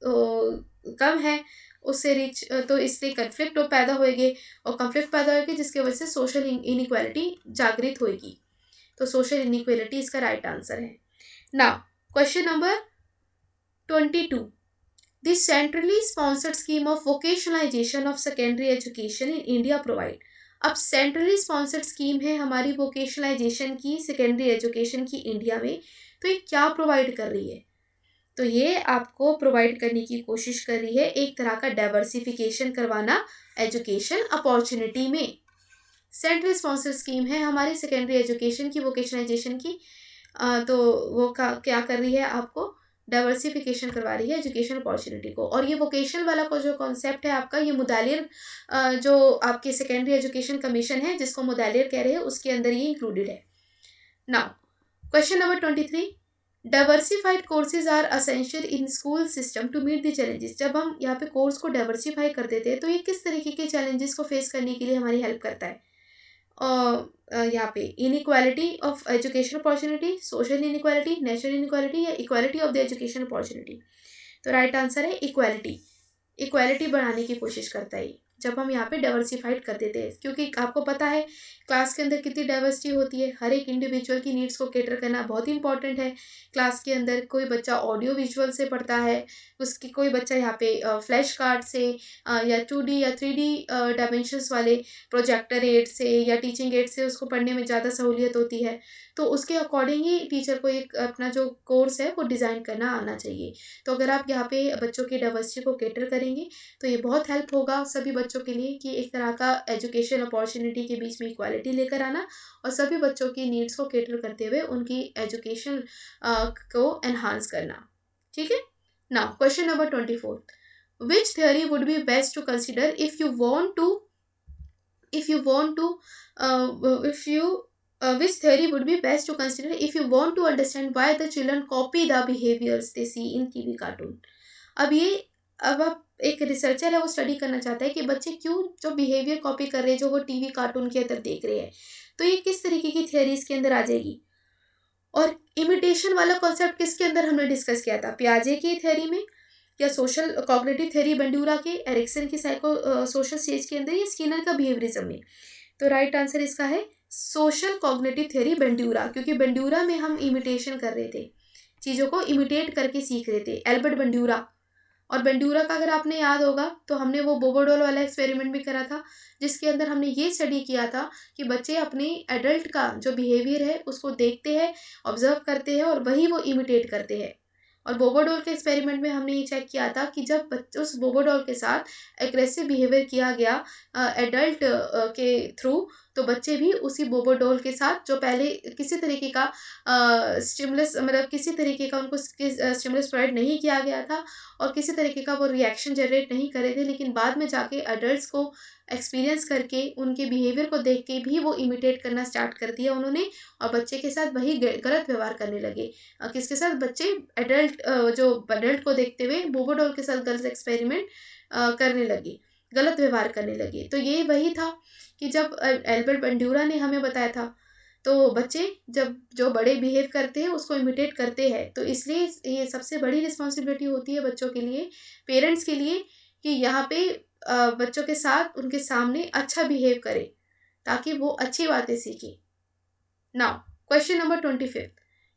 S1: कम है, उससे रिच, तो इससे कन्फ्लिक्ट पैदा होएगी, और कन्फ्लिक्ट पैदा होएगी जिसकी वजह से सोशल इनइक्वालिटी जागृत होएगी। तो सोशल इनइक्वालिटी इसका राइट आंसर है। Now question number 22, the centrally sponsored scheme of vocationalisation of secondary education in India provide. अब सेंट्रली स्पॉन्सर्ड स्कीम है हमारी वोकेशनलाइजेशन की, सेकेंडरी एजुकेशन की इंडिया में, तो ये क्या प्रोवाइड कर रही है? तो ये आपको प्रोवाइड करने की कोशिश कर रही है एक तरह का डाइवर्सिफिकेशन करवाना एजुकेशन अपॉर्चुनिटी में। सेंट्रल स्पॉन्सर स्कीम है हमारी सेकेंडरी एजुकेशन की, वोकेशनलाइजेशन की, तो वो क्या कर रही है, आपको डाइवर्सिफिकेशन करवा रही है एजुकेशन अपॉर्चुनिटी को। और ये वोकेशनल वाला को जो कॉन्सेप्ट है आपका, ये मुदालिर जो आपकी सेकेंडरी एजुकेशन कमीशन है जिसको मुदालिर कह रहे हैं, उसके अंदर ये इंक्लूडेड है। Now question number 23, diversified courses are essential in school system to meet the challenges. जब हम यहाँ पे कोर्स को डाइवर्सिफाई कर देते हैं तो ये किस तरीके के चैलेंजेस को फेस करने के लिए हमारी हेल्प करता है? यहाँ पे inequality of education opportunity, social inequality, national inequality, या equality of the education opportunity. तो राइट आंसर है इक्वालिटी। इक्वालिटी बढ़ाने की कोशिश करता है जब हम यहाँ पे डाइवर्सिफाइड कर देते हैं, क्योंकि आपको पता है क्लास के अंदर कितनी डाइवर्सिटी होती है, हर एक इंडिविजुअल की नीड्स को कैटर करना बहुत इंपॉर्टेंट है। क्लास के अंदर कोई बच्चा ऑडियो विजुअल से पढ़ता है, उसकी कोई बच्चा यहाँ पे फ्लैश कार्ड से या 2D या 3D डायमेंशंस वाले प्रोजेक्टर एड से या टीचिंग एड से उसको पढ़ने में ज़्यादा सहूलियत होती है, तो उसके अकॉर्डिंग ही टीचर को एक अपना जो कोर्स है वो डिज़ाइन करना आना चाहिए। तो अगर आप यहाँ पे बच्चों की डाइवर्सिटी को कैटर करेंगे तो ये बहुत हेल्प होगा सभी बच्चों के लिए कि एक तरह का एजुकेशन अपॉर्चुनिटी के बीच में इक्वालिटी लेकर आना और सभी बच्चों की नीड्स को कैटर करते हुए उनकी एजुकेशन को एनहांस करना। ठीक है। Now question number 24, which theory would be best to consider if you want to which theory would be best to consider if you want to understand why the children copy the behaviors they see in TV cartoon? अब आप एक researcher है, वो study करना चाहता है कि बच्चे क्यों जो बिहेवियर कॉपी कर रहे हैं जो वो टीवी कार्टून के अंदर देख रहे हैं, तो ये किस तरीके की थियरी इसके अंदर आ जाएगी। और इमिटेशन वाला कॉन्सेप्ट किसके अंदर हमने डिस्कस किया था, पियाजे की थ्योरी में, या सोशल कॉग्निटिव थ्योरी बंडूरा के, एरिक्सन की साइको सोशल स्टेज के अंदर, या स्किनर का बिहेवियरिज्म में। तो राइट आंसर इसका है सोशल कॉग्निटिव थ्योरी बंडूरा, क्योंकि बंडूरा में हम इमिटेशन कर रहे थे, चीज़ों को इमिटेट करके सीख रहे थे, एल्बर्ट बंडूरा। और बंडूरा का अगर आपने याद होगा तो हमने वो बोबोडोल वाला एक्सपेरिमेंट भी करा था, जिसके अंदर हमने ये स्टडी किया था कि बच्चे अपने एडल्ट का जो बिहेवियर है उसको देखते हैं, ऑब्जर्व करते हैं और वही वो इमिटेट करते हैं। और बोबोडोल के एक्सपेरिमेंट में हमने ये चेक किया था कि जब बच्चे उस बोबोडोल के साथ एग्रेसिव बिहेवियर किया गया एडल्ट के थ्रू, तो बच्चे भी उसी बोबोडोल के साथ, जो पहले किसी तरीके का स्टिमुलस, मतलब किसी तरीके का उनको स्टिमुलस प्रोवाइड नहीं किया गया था और किसी तरीके का वो रिएक्शन जनरेट नहीं करे थे, लेकिन बाद में जाके एडल्ट्स को एक्सपीरियंस करके उनके बिहेवियर को देख के भी वो इमिटेट करना स्टार्ट कर दिया उन्होंने, और बच्चे के साथ वही गलत व्यवहार करने लगे। किसके साथ, बच्चे एडल्ट जो एडल्ट को देखते हुए बोबोडोल के साथ गलत एक्सपेरिमेंट करने लगे, गलत व्यवहार करने लगे। तो ये वही था कि जब एल्बर्ट बंडूरा ने हमें बताया था, तो बच्चे जब जो बड़े बिहेव करते हैं उसको इमिटेट करते हैं, तो इसलिए ये सबसे बड़ी रिस्पॉन्सिबिलिटी होती है बच्चों के लिए, पेरेंट्स के लिए, कि यहाँ पे बच्चों के साथ उनके सामने अच्छा बिहेव करें ताकि वो अच्छी बातें सीखें। Now question number 25,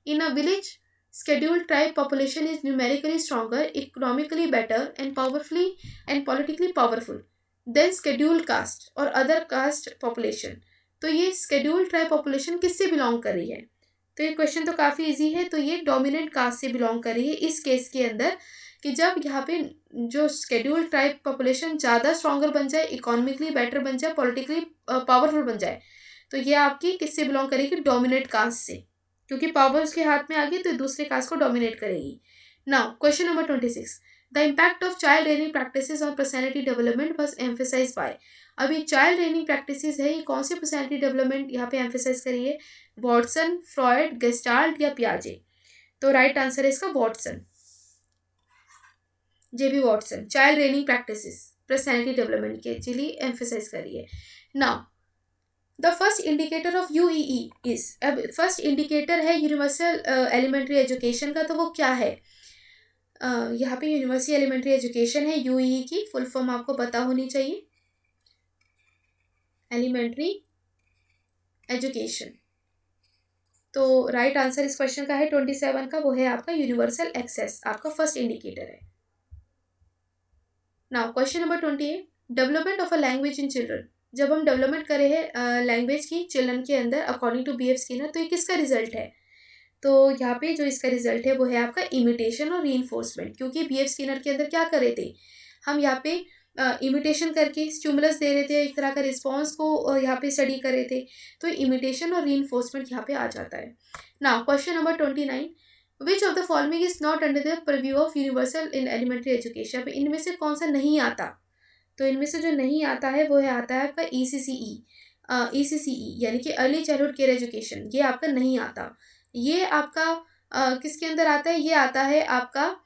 S1: in a village scheduled tribe population is numerically stronger, economically better and powerfully and politically powerful than scheduled caste or other caste population। तो ये scheduled tribe population किससे बिलोंग कर रही है? तो ये क्वेश्चन तो काफ़ी इजी है, तो ये डोमिनेंट कास्ट से बिलोंग कर रही है इस केस के अंदर, कि जब यहाँ पे जो scheduled tribe population ज़्यादा स्ट्रॉन्गर बन जाए, इकोनॉमिकली बेटर बन जाए, पॉलिटिकली पावरफुल बन जाए, तो ये आपकी किससे बिलोंग करेगी, डोमिनेट कास्ट से, क्योंकि पावर उसके हाथ में आ गई तो दूसरे कास्ट को डोमिनेट करेगी। Now question number 26, the impact of child rearing practices on personality development was emphasize by. अभी चाइल्ड रेयरिंग प्रैक्टिसेस है, ये कौन सी पर्सनैलिटी डेवलपमेंट यहाँ पे एम्फेसाइज करी है, वॉटसन, फ्रॉयड, गेस्टाल्ट या पियाजे। तो राइट आंसर है इसका Watson, JB Watson. Child rearing practices personality development के लिए एम्फेसाइज करी है। Now the first indicator of UEE is, अब फर्स्ट इंडिकेटर है यूनिवर्सल एलिमेंट्री एजुकेशन का, तो वो क्या है, यहाँ पे यूनिवर्सल एलिमेंट्री एजुकेशन है, यूईई की फुल फॉर्म आपको पता होनी चाहिए, एलिमेंट्री एजुकेशन। तो राइट आंसर इस क्वेश्चन का है 27 का, वो है आपका यूनिवर्सल एक्सेस, आपका फर्स्ट इंडिकेटर है। Now question number 28, development of a language in children. जब हम डेवलपमेंट कर रहे हैं लैंग्वेज की चिल्ड्रन के अंदर according to B F Skinner, तो ये किसका रिजल्ट है, तो यहाँ पे जो इसका रिजल्ट है वो है आपका इमिटेशन और रीइंफोर्समेंट। क्योंकि बी एफ स्किनर के अंदर क्या कर रहे थे, हम यहाँ पे इमिटेशन करके स्टिमुलस दे रहे थे, एक तरह का रिस्पॉन्स को यहाँ पे स्टडी कर रहे थे, तो इमिटेशन और रीइंफोर्समेंट यहाँ पे आ जाता है। Now question number 29, which of the following is not under the purview of universal in elementary education. इनमें से कौन सा नहीं आता, तो इनमें से जो नहीं आता है वो है आता है आपका ईसीसीई यानी कि अर्ली चाइल्डहुड केयर एजुकेशन, ये आपका नहीं आता। ये आपका किसके अंदर आता है, ये आता है आपका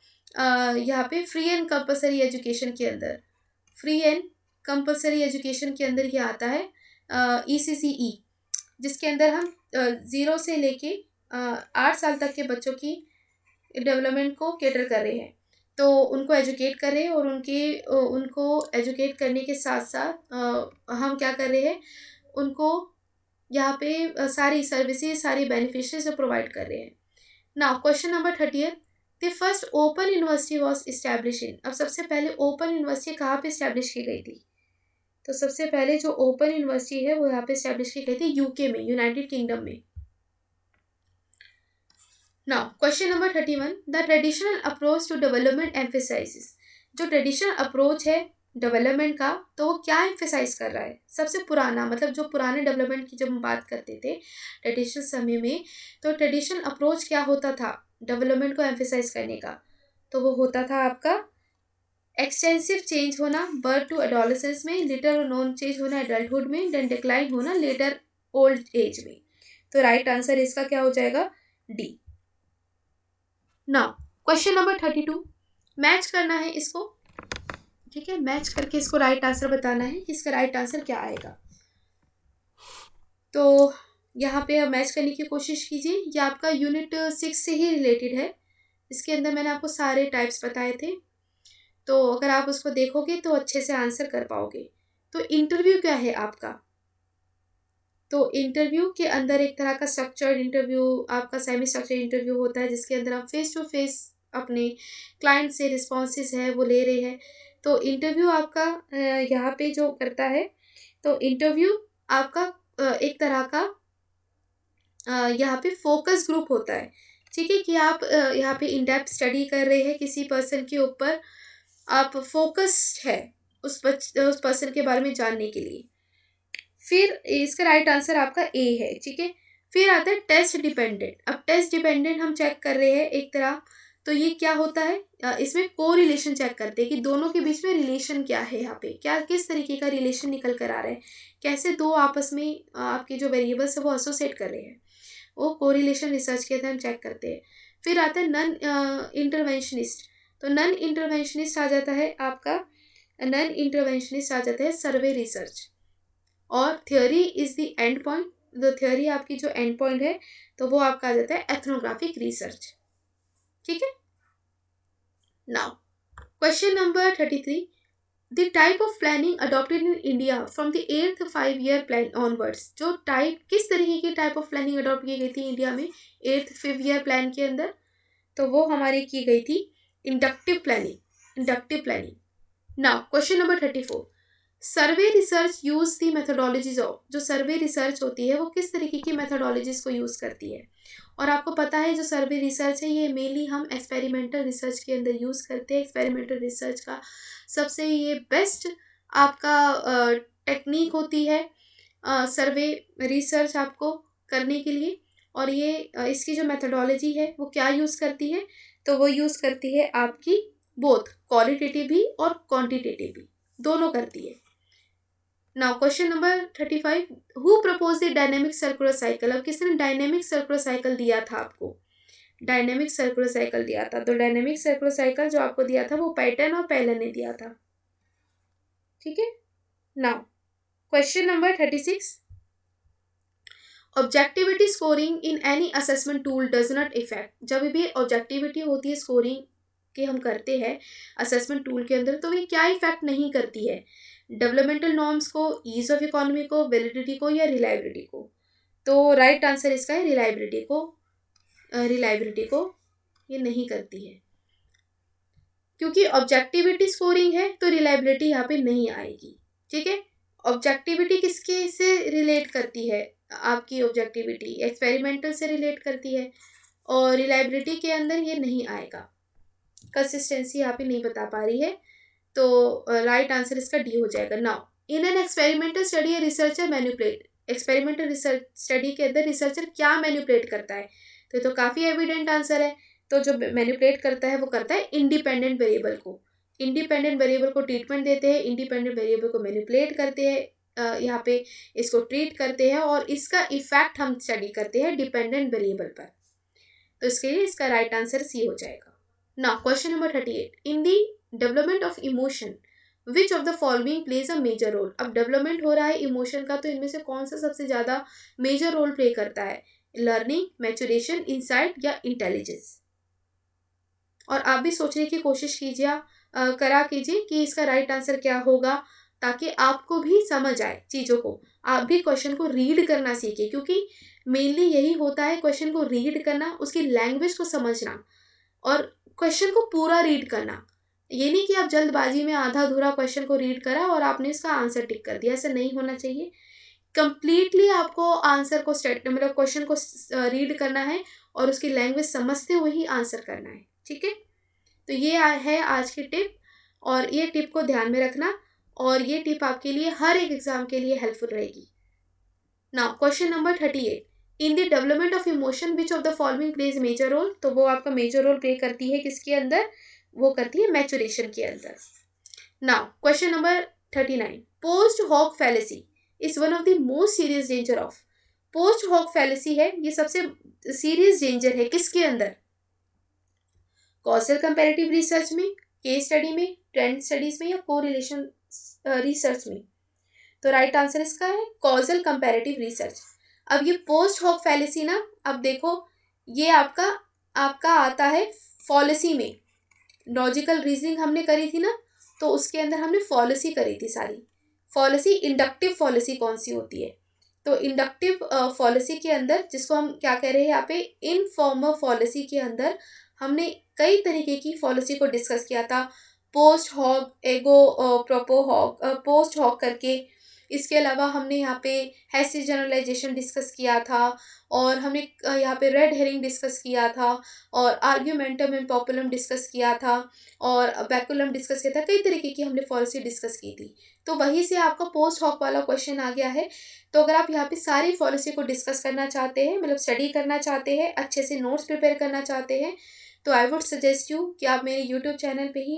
S1: यहाँ पे फ्री एंड कंपलसरी एजुकेशन के अंदर, फ्री एंड कंपलसरी एजुकेशन के अंदर ये आता है ईसीसीई, जिसके अंदर हम 0 से लेके 8 साल तक के बच्चों की डेवलपमेंट को कैटर कर रहे हैं, तो उनको एजुकेट कर रहे हैं, और उनको एजुकेट करने के साथ साथ हम क्या कर रहे हैं, उनको यहाँ पे सारी सर्विसेज, सारी बेनिफिशरीज प्रोवाइड कर रहे हैं। Now question number 30, the first open university was establish in. अब सबसे पहले ओपन यूनिवर्सिटी कहाँ पे इस्टेब्लिश की गई थी, तो सबसे पहले जो ओपन यूनिवर्सिटी है वो यहाँ पे इस्टेब्लिश की गई थी यूके में, यूनाइटेड किंगडम में। Now question number 31, the traditional approach to development emphasizes. जो ट्रेडिशनल अप्रोच है डेवलपमेंट का, तो वो क्या एम्फेसाइज कर रहा है, सबसे पुराना, मतलब जो पुराने डेवलपमेंट की जब हम बात करते थे ट्रेडिशनल समय में, तो ट्रेडिशनल अप्रोच क्या होता था डेवलपमेंट को एम्फेसाइज करने का, तो वो होता था आपका एक्सटेंसिव चेंज होना बर्थ टू एडोलेसेंस में, लिटर और नॉन चेंज होना एडल्टहुड में, देन डिक्लाइन होना लेटर ओल्ड एज में। तो राइट आंसर इसका क्या हो जाएगा, D. Now question number 32, match करना है इसको, ठीक है, मैच करके इसको राइट आंसर बताना है कि इसका राइट आंसर क्या आएगा। तो यहाँ पे मैच करने की कोशिश कीजिए, ये आपका यूनिट 6 से ही रिलेटेड है, इसके अंदर मैंने आपको सारे टाइप्स बताए थे, तो अगर आप उसको देखोगे तो अच्छे से आंसर कर पाओगे। तो इंटरव्यू क्या है आपका, तो इंटरव्यू के अंदर एक तरह का स्ट्रक्चर्ड इंटरव्यू, आपका सेमी स्ट्रक्चर्ड इंटरव्यू होता है, जिसके अंदर आप फेस टू फेस अपने क्लाइंट से रिस्पॉन्सेज है वो ले रहे हैं। तो इंटरव्यू आपका यहाँ पे जो करता है, तो इंटरव्यू आपका एक तरह का यहाँ पे फोकस ग्रुप होता है, ठीक है, कि आप यहाँ पे इन डेप्थ स्टडी कर रहे हैं किसी पर्सन के ऊपर, आप फोकस्ड है उस पर्सन के बारे में जानने के लिए। फिर इसका राइट आंसर आपका ए है, ठीक है। फिर आता है टेस्ट डिपेंडेंट। अब टेस्ट डिपेंडेंट हम चेक कर रहे हैं एक तरह, तो ये क्या होता है, इसमें को रिलेशन चेक करते हैं कि दोनों के बीच में रिलेशन क्या है, यहाँ पे क्या किस तरीके का रिलेशन निकल कर आ रहा है, कैसे दो आपस में आपके जो वेरिएबल्स है वो एसोसिएट कर रहे हैं, वो को रिलेशन रिसर्च के अंदर हम चेक करते हैं। फिर आता है नन इंटरवेंशनिस्ट। तो नन इंटरवेंशनिस्ट आ जाता है आपका, नन इंटरवेंशनिस्ट आ जाता है सर्वे रिसर्च, और theory is the end point. तो थ्योरी आपकी जो एंड पॉइंट है तो वो आपका आ जाता है एथनोग्राफिक रिसर्च, ठीक है। Now question number 33, the type of planning adopted in India from the 8th 5-year plan onwards. जो टाइप, किस तरीके की टाइप ऑफ प्लानिंग अडॉप्ट की गई थी इंडिया में 8th 5-year प्लान के अंदर, तो वो हमारी की गई थी inductive planning, inductive planning. Now question number 34, survey research use the methodologies of. जो सर्वे रिसर्च होती है वो किस तरीके की मेथोडोलॉजीज को यूज़ करती है, और आपको पता है जो सर्वे रिसर्च है ये मेनली हम एक्सपेरिमेंटल रिसर्च के अंदर यूज़ करते हैं। एक्सपेरिमेंटल रिसर्च का सबसे ये बेस्ट आपका टेक्निक होती है सर्वे रिसर्च आपको करने के लिए। और ये इसकी जो मेथोडोलॉजी है वो क्या यूज़ करती है, तो वो यूज़ करती है आपकी बोथ क्वालिटेटिव भी और क्वांटिटेटिव भी, दोनों करती है। Now question number 35, who propose the dynamic circular cycle. अब किसने डायनेमिक सर्कुलर साइकिल दिया था आपको, डायनेमिक सर्कुलर साइकिल दिया था, तो डायनेमिक सर्कुलर साइकिल जो आपको दिया था वो पैटर्न और पेलन ने दिया था। ठीक है। Now question number 36, objectivity scoring in any assessment tool does not effect. जब भी ऑब्जेक्टिविटी होती है स्कोरिंग के हम करते हैं असेसमेंट टूल के अंदर, तो ये क्या इफेक्ट नहीं करती है, डेवलपमेंटल नॉर्म्स को, ईज ऑफ इकोनॉमी को, वैलिडिटी को या रिलायबिलिटी को। तो राइट आंसर इसका है रिलायबिलिटी को, रिलायबिलिटी को ये नहीं करती है, क्योंकि ऑब्जेक्टिविटी स्कोरिंग है तो रिलायबिलिटी यहाँ पे नहीं आएगी। ठीक है। ऑब्जेक्टिविटी किसके से रिलेट करती है, आपकी ऑब्जेक्टिविटी एक्सपेरिमेंटल से रिलेट करती है, और रिलायबिलिटी के अंदर ये नहीं आएगा, कंसिस्टेंसी यहाँ पे नहीं बता पा रही है, तो राइट आंसर इसका डी हो जाएगा। Now in an experimental study researcher manipulate, experimental research study के अंदर रिसर्चर क्या मैनिपुलेट करता है, तो काफ़ी एविडेंट आंसर है। तो जो मैनिपुलेट करता है वो करता है इंडिपेंडेंट वेरिएबल को, इंडिपेंडेंट वेरिएबल को ट्रीटमेंट देते हैं, इंडिपेंडेंट वेरिएबल को मैनिपुलेट करते हैं, यहाँ पे इसको ट्रीट करते हैं, और इसका इफेक्ट हम स्टडी करते हैं डिपेंडेंट वेरिएबल पर। तो इसके लिए इसका राइट आंसर सी हो जाएगा। Now question number 38, in the development of emotion which of the following plays a major role. अब डेवलपमेंट हो रहा है इमोशन का, तो इनमें से कौन सा सबसे ज़्यादा मेजर रोल प्ले करता है, लर्निंग, मैच्योरेशन, इंसाइट या इंटेलिजेंस। और आप भी सोचने की कोशिश कीजिए, करा कीजिए कि इसका राइट आंसर क्या होगा, ताकि आपको भी समझ आए चीज़ों को, आप भी क्वेश्चन को रीड करना सीखें, क्योंकि मेनली यही होता है, क्वेश्चन को रीड करना, उसकी लैंग्वेज को समझना और क्वेश्चन को पूरा रीड करना। ये नहीं कि आप जल्दबाजी में आधा अधूरा क्वेश्चन को रीड करा और आपने इसका आंसर टिक कर दिया, ऐसा नहीं होना चाहिए। कंप्लीटली आपको आंसर को मतलब क्वेश्चन को रीड करना है और उसकी लैंग्वेज समझते हुए ही आंसर करना है। ठीक है। तो ये है आज की टिप, और ये टिप को ध्यान में रखना, और ये टिप आपके लिए हर एक एग्जाम के लिए हेल्पफुल रहेगी। Now question number 38, in the development of emotion which of the following plays major role. तो वो आपका मेजर रोल प्ले करती है किसके अंदर, वो करती है मैच्योरेशन के अंदर। Now question number 39, post hoc fallacy is one of the most serious danger of. Post hoc fallacy है, ये सबसे सीरियस डेंजर है किसके अंदर, कॉजल कंपैरेटिव रिसर्च में, केस स्टडी में, ट्रेंड स्टडीज में या कोरिलेशन रिसर्च में। तो राइट आंसर इसका है कॉजल कंपैरेटिव रिसर्च। अब ये पोस्ट हॉक फैलेसी ना, अब देखो ये आपका आता है फॉलिसी में, लॉजिकल रीजनिंग हमने करी थी ना, तो उसके अंदर हमने फॉलिसी करी थी सारी। फॉलिसी इंडक्टिव फॉलिसी कौन सी होती है, तो इंडक्टिव फॉलिसी के अंदर, जिसको हम क्या कह रहे हैं यहाँ पे, इनफॉर्मल फॉलिसी के अंदर हमने कई तरीके की फॉलिसी को डिस्कस किया था, पोस्ट हॉक, एगो प्रोपो हॉक, पोस्ट हॉक करके। इसके अलावा हमने यहाँ पे हैसी जनरलाइजेशन डिस्कस किया था, और हमने यहाँ पे रेड हेरिंग डिस्कस किया था, और आर्ग्यूमेंटम एंड पॉपुलम डिस्कस किया था, और बैकुलम डिस्कस किया था। कई तरीके की हमने पॉलिसी डिस्कस की थी, तो वहीं से आपका पोस्ट हॉक वाला क्वेश्चन आ गया है। तो अगर आप यहाँ पे सारी पॉलिसी को डिस्कस करना चाहते हैं, मतलब स्टडी करना चाहते हैं, अच्छे से नोट्स प्रिपेयर करना चाहते हैं, तो आई वुड सजेस्ट यू कि आप मेरे यूट्यूब चैनल पे ही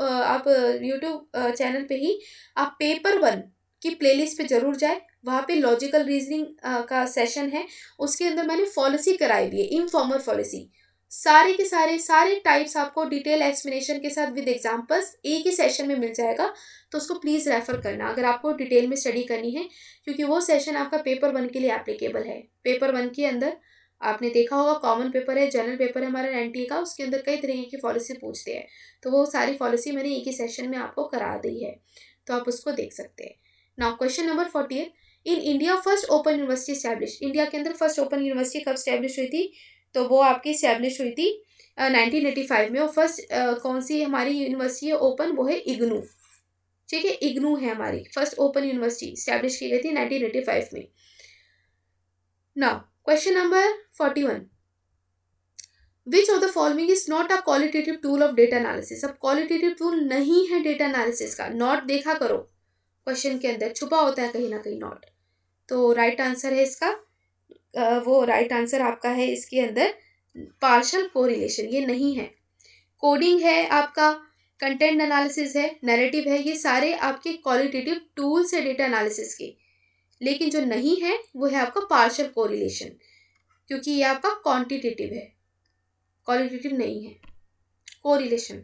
S1: आप यूट्यूब चैनल पे ही आप पेपर 1 की प्लेलिस्ट पे ज़रूर जाए। वहाँ पे लॉजिकल रीजनिंग का सेशन है, उसके अंदर मैंने पॉलिसी कराई हुई है, इनफॉर्मल पॉलिसी, सारे के सारे टाइप्स आपको डिटेल एक्सप्लेनेशन के साथ विद एग्जांपल्स एक ही सेशन में मिल जाएगा। तो उसको प्लीज़ रेफ़र करना अगर आपको डिटेल में स्टडी करनी है, क्योंकि वो सेशन आपका पेपर 1 के लिए एप्लीकेबल है। पेपर 1 के अंदर आपने देखा होगा कॉमन पेपर है, जनरल पेपर है हमारा एनटीए का, उसके अंदर कई तरीके की पॉलिसी पूछते हैं, तो वो सारी पॉलिसी मैंने एक ही सेशन में आपको करा दी है, तो आप उसको देख सकते हैं। Now question number 48, in India first open university establish. India के अंदर फर्स्ट ओपन यूनिवर्सिटी कब स्टैब्लिश हुई थी, तो वो आपकी स्टैब्लिश हुई थी 1985 में। और फर्स्ट कौन सी हमारी यूनिवर्सिटी है ओपन, वो है इग्नू। ठीक है, इग्नू है हमारी फर्स्ट ओपन यूनिवर्सिटी, स्टैब्लिश की गई थी 1985 में। Now question number 41, which of the following is not a qualitative tool of data analysis. अब क्वालिटेटिव टूल नहीं है डेटा एनालिसिस का, नॉट देखा करो क्वेश्चन के अंदर छुपा होता है कहीं ना कहीं नॉट। तो राइट आंसर है इसका वो राइट आंसर आपका है इसके अंदर पार्शियल कोरिलेशन, ये नहीं है। कोडिंग है आपका, कंटेंट एनालिसिस है, नैरेटिव है, ये सारे आपके क्वालिटेटिव टूल्स है डेटा एनालिसिस के। लेकिन जो नहीं है वो है आपका पार्शियल कोरिलेशन, क्योंकि ये आपका क्वांटिटेटिव है, क्वालिटेटिव नहीं है। Correlation.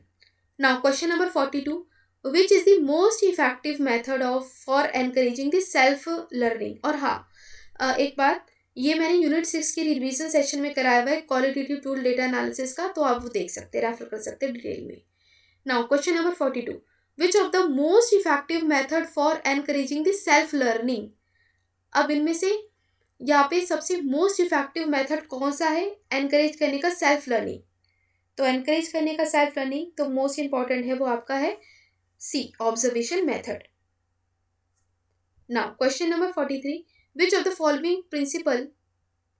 S1: Now question number 42, which is the most effective method of for encouraging the self learning. और हाँ, एक बात, ये मैंने यूनिट 6 की रिवीजन सेशन में कराया हुआ है क्वालिटेटिव टूल डेटा एनालिसिस का, तो आप वो देख सकते हैं, रेफर कर सकते हैं डिटेल में। Now question number 42, which of the most effective method for encouraging the self learning. अब इनमें से यहाँ पे सबसे मोस्ट इफेक्टिव मेथड कौन सा है एनकरेज करने का सेल्फ लर्निंग। तो एनकरेज करने का सेल्फ लर्निंग तो मोस्ट इंपॉर्टेंट है, वो आपका है C, observation method. Now question number 43, which of the following principle